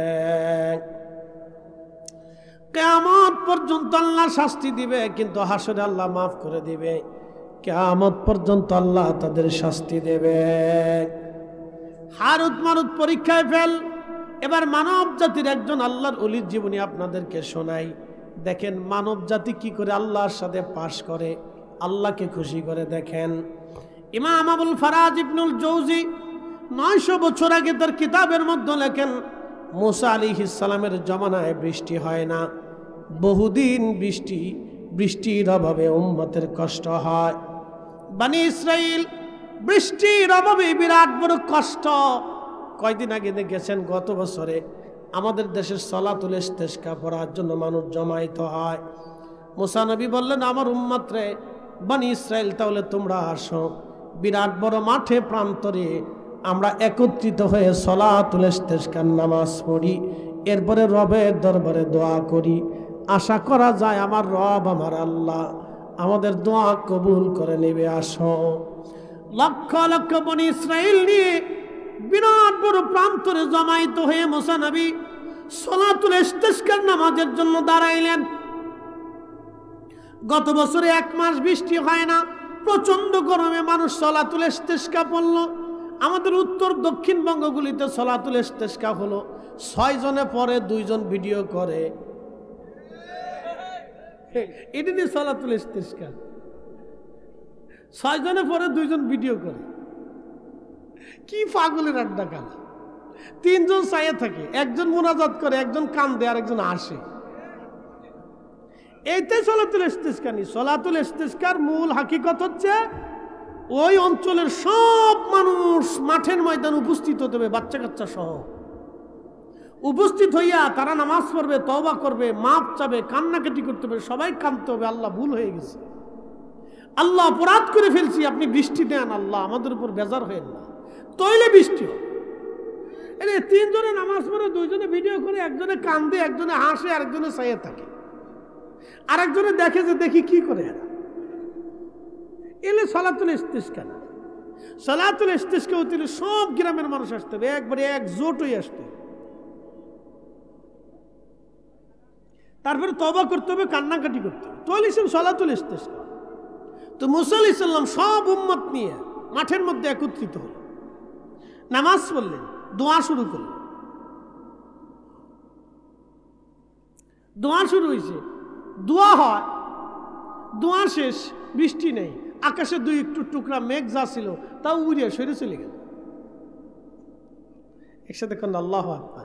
কিয়ামত পর্যন্ত আল্লাহ শাস্তি দিবে, কিন্তু হাসরে আল্লাহ মাফ করে দিবে। কিয়ামত পর্যন্ত আল্লাহ তাদের শাস্তি দেবে। হারুত মারুত পরীক্ষায় ফেল। এবার মানব জাতির একজন আল্লাহর ওলির জীবনী আপনাদেরকে শোনাই। দেখেন মানব জাতি কি করে আল্লাহর সাথে পাশ করে, আল্লাহকে খুশি করে। দেখেন ইমাম আবুল ফারাজ ইবনুল জৌজি 900 বছর আগে তার কিতাবের মধ্যে লেখেন, মুসা আলাইহিস সালামের জমানায় বৃষ্টি হয় না, বহুদিন বৃষ্টির অভাবে উম্মতের কষ্ট হয়। বনি ইসরাইল বৃষ্টির অভাবে বিরাট বড় কষ্ট। কয়দিন আগে দেখেছেন, গত বছরে আমাদের দেশের সলাতুল ইস্তেসকা পড়ার জন্য মানুষ জমায়েত হয়। মুসা নবী বললেন, আমার উম্মত রে, বনি ইসরাইল তাহলে তোমরা আসো, বিরাট বড় মাঠে প্রান্তরে আমরা একত্রিত হয়ে সলাতুল ইস্তেসকার নামাজ পড়ি, এরপরে রবের দরবারে দোয়া করি। আশা করা যায় আমার রব, আমার আল্লাহ আমাদের দোয়া কবুল করে নেবে। আসো লক্ষ লক্ষ বনি ইসরাইল নিয়ে বিরাট বড় প্রান্তরে জমায়েত হয়ে মুসা নবী সালাতুল ইস্তিসকার নামাজের জন্য দাঁড়াইলেন। গত বছরে 1 মাস বৃষ্টি হয় না, প্রচন্ড গরমে মানুষ সালাতুল ইস্তিসকা পড়ল। আমাদের উত্তর দক্ষিণ বঙ্গগুলিতে সালাতুল ইস্তিসকা হলো, 6 জনে পরে 2 জন ভিডিও করে। এটা নিয়ে সালাতুল ইস্তিসকা 6 জনে পরে 2 জন ভিডিও করে। কি পাগলের আড্ডা কাল! 3 জন চাইয়ে থাকে, একজন মুনাজাত করে, একজন কান্দে, আর একজন আসে। এইটাই সালাতুল ইস্তিসকা নি। সালাতুল ইস্তিসকার মূল হাকিকত হচ্ছে ওই অঞ্চলের সব মানুষ মাঠের ময়দান উপস্থিত হতে হবে, বাচ্চা কাচ্চা সহ উপস্থিত হইয়া তারা নামাজ পড়বে, তওবা করবে, মাপ চাবে, কান্নাকাটি করতে হবে, সবাই কাঁদতে হবে, আল্লাহ ভুল হয়ে গেছে, আল্লাহ অপরাধ করে ফেলছি, আপনি বৃষ্টি দেন, আল্লাহ আমাদের উপর বেজার হয়েন না, তৈলে বৃষ্টি হয়। 3 জনে নামাজ পড়ে, 2 জনে ভিডিও করে, একজনে কান্দে, একজনে হাসে, আরেকজনে চাইয়ে থাকে, আরেকজনে দেখে যে দেখি কি করে এরা। এলে সালাতুল ইস্তিসকা না। সালাতুল ইস্তিসকা হতে সব গ্রামের মানুষ আসতে হবে, একবারে একজোট হয়ে আসতে হবে। তারপরে তওবা করতে হবে, কান্নাকাটি করতে হবে, তাহলে সব সালাতুল ইস্তিসকা। তো মুসা আলাইহিস সালাম সব উম্মত নিয়ে মাঠের মধ্যে একত্রিত হল, নামাজ পড়লেন, দোয়া শুরু করলেন। দোয়া শুরু হয়েছে, দোয়া হয়, দোয়া শেষ, বৃষ্টি নেই, আকাশে 2 একটু টুকরা মেঘ যা ছিল তাও উড়িয়ে সরে চলে গেল। একসাথে কোন আল্লাহু আকবার।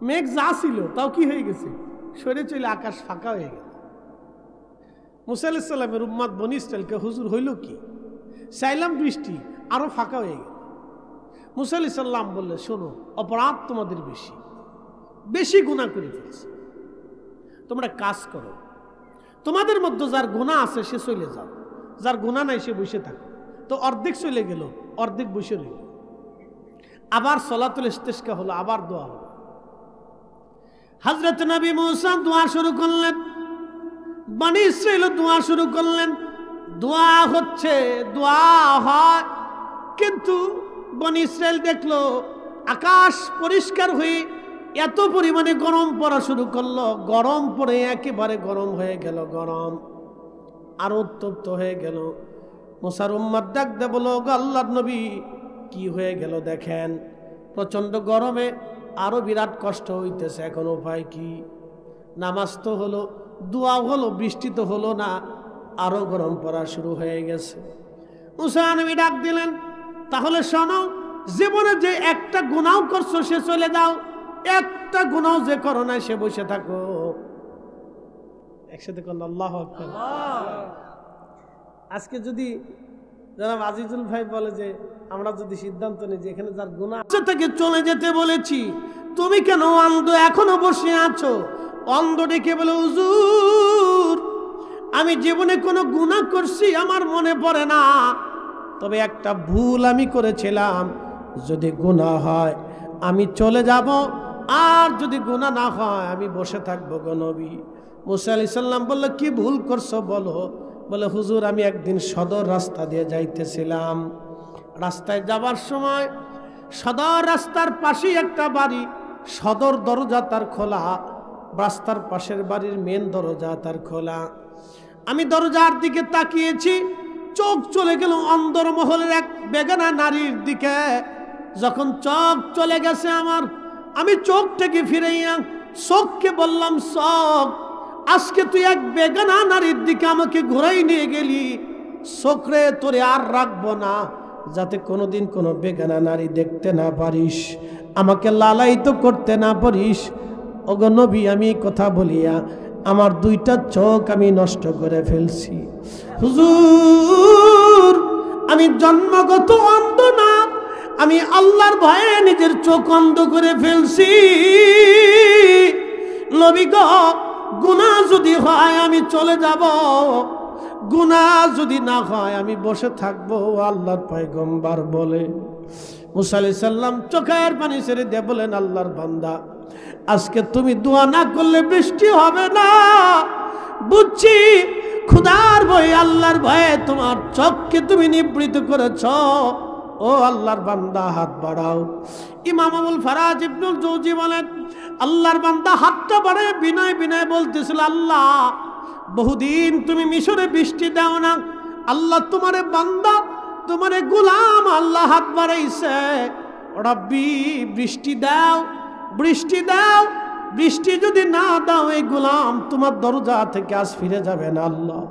মেঘ যা ছিল তাও কি হয়ে গেছে, সরে চলে আকাশ ফাঁকা হয়ে গেল। মুসা আলাইহিস সালামের উম্মত বনি ইসরাইলকে হুজুর হইল কি, চাইলাম বৃষ্টি, আরো ফাঁকা হয়ে গেল। মুসা আলাইহিস সালাম বললে, শোনো, অপরাধ তোমাদের বেশি, বেশি গুনাহ করে ফেলছে, তোমরা কাজ করো, তোমাদের মধ্যে যার গুনাহ আছে সে চলে যাও, যার গুনাহ নাই সে বসে থাকো। তো অর্ধেক চলে গেল, অর্ধেক বসে রইল। আবার সালাতুল ইস্তিসকা হলো, আবার দোয়া হলো। হযরত নবী মুসা দোয়া শুরু করলেন, বনি ইসরাইল দোয়া শুরু করলেন। দোয়া হচ্ছে, দোয়া হয়, কিন্তু বনি ইসরাইল দেখলো আকাশ পরিষ্কার হয়ে এত পরিমাণে গরম পড়া শুরু করলো, গরম পড়ে একেবারে গরম হয়ে গেল, গরম আরো উত্তপ্ত হয়ে গেল। মুসার উম্মত ডাক দে বলো, আল্লাহর নবী কি হয়ে গেল দেখেন, প্রচন্ড গরমে আরো বিরাট কষ্ট হইতেছে, এখন উপায় কি? নামাজ তো হলো, দোয়া হলো, বৃষ্টি তো হলো না, আরো গরম পড়া শুরু হয়ে গেছে। মুসা নবী ডাক দিলেন, তাহলে শোনো, জীবনে যে একটা গুনাহ করছো সে চলে যাও, একটা গুনাহ যে করো না সে বসে থাকো। একসাথে কোন আল্লাহু আকবার। আজকে যদি যারা আজিজুল ভাই বলে যে আমরা যদি সিদ্ধান্ত নিই যে এখানে যার গুনাহ আছে তাকে চলে যেতে বলেছি, তুমি কেন অন্ধ এখনো বসে আছো? অন্ধ ডেকে বলে, হুজুর আমি জীবনে কোনো গুনাহ করছি আমার মনে পড়ে না, তবে একটা ভুল আমি করেছিলাম, যদি গুনাহ হয় আমি চলে যাব, আর যদি গুনাহ না হয় আমি বসে থাকবো গো নবী। মুসা আলাইহিস সালাম বলল, কি ভুল করছো বলো? বলে, হুজুর আমি একদিন সদর রাস্তা দিয়ে যাইতেছিলাম, রাস্তায় যাবার সময় সদর রাস্তার পাশেই একটা বাড়ি, সদর দরজা তার খোলা, রাস্তার পাশের বাড়ির মেন দরজা তার খোলা। আমি দরজার দিকে তাকিয়েছি, চোখ চলে গেল অন্দরমহলের এক বেগানা নারীর দিকে। যখন চোখ চলে গেছে আমার, আমি চোখটাকে ফিরাইয়া চোখকে বললাম, চোখ আজকে তুই এক বেগানা নারীর দিকে আমাকে ঘুরাই নিয়ে গেলি, চোখরে তোরে আর রাখবো না, যাতে কোনোদিন কোনো বেগানা নারী দেখতে না পারিস, আমাকে লালায়িত করতে না পারিস। ওগো নবী আমি কথা বলিয়া আমার 2টা চোখ আমি নষ্ট করে ফেলছি। হুজুর আমি জন্মগত অন্ধ না, আমি আল্লাহর ভয়ে নিজের চোখ অন্ধ করে ফেলছি। নবী গো, গুনাহ যদি হয় আমি চলে যাব, গুনাহ যদি না হয় আমি বসে থাকবো, আল্লাহর পয়গম্বর বলে। মুসা আলাইহিস সালাম চোখের পানি ছেড়ে দিয়ে বলেন, আল্লাহর বান্দা আজকে তুমি দোয়া না করলে বৃষ্টি হবে না, বুঝছি খুদার ভয়ে আল্লাহর ভয়ে তোমার চোখকে তুমি নিবৃত করেছ। ও আল্লাহর বান্দা হাত বাড়াও। ইমাম আবুল ফারাজ ইবনুল জৌজি বলেন, আল্লাহর বান্দা হাতটা বাড়ায় বিনয় বিনয় বলতেছিল, আল্লাহ বহুদিন তুমি মিশরে বৃষ্টি দাও না, আল্লাহ তোমারে বান্দা তোমারে গোলাম আল্লাহ হাত বাড়াইছে, রব্বি বৃষ্টি দাও, বৃষ্টি দাও, বৃষ্টি যদি না দাও এই গোলাম তোমার দরজা থেকে আজ ফিরে যাবে না। আল্লাহ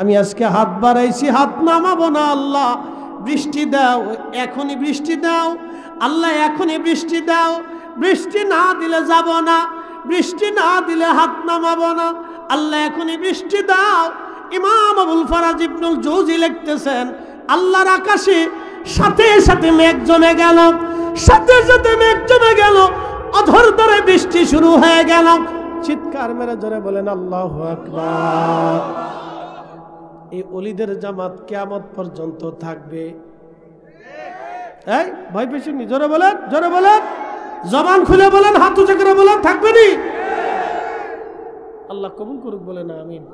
আমি আজকে হাত বাড়াইছি, হাত নামাবো না, আল্লাহ বৃষ্টি দাও, এখনই বৃষ্টি দাও, আল্লাহ এখনই বৃষ্টি দাও, বৃষ্টি না দিলে যাব না, বৃষ্টি না দিলে হাত নামাবো না, আল্লাহ এখনই বৃষ্টি দাও। ইমাম আবুল ফারাজ ইবনুল জৌজি লিখতেছেন, আল্লাহর আকাশে সাথে সাথে মেঘ জমে গেল, সাথে সাথে মেঘ জমে গেল, অধর ধরে বৃষ্টি শুরু হয়ে গেল। চিৎকার মেরে জোরে বলেন আল্লাহু আকবার। এই ওলিদের জামাত কিয়ামত পর্যন্ত থাকবে। এই ভয় পেয়েছেন? জোরে বলেন, জোরে বলেন, জবান খুলে বলেন, হাত উঁচু করে বলেন, থাকবে নি? আল্লাহ কবুল করুক, বলেন আমিন।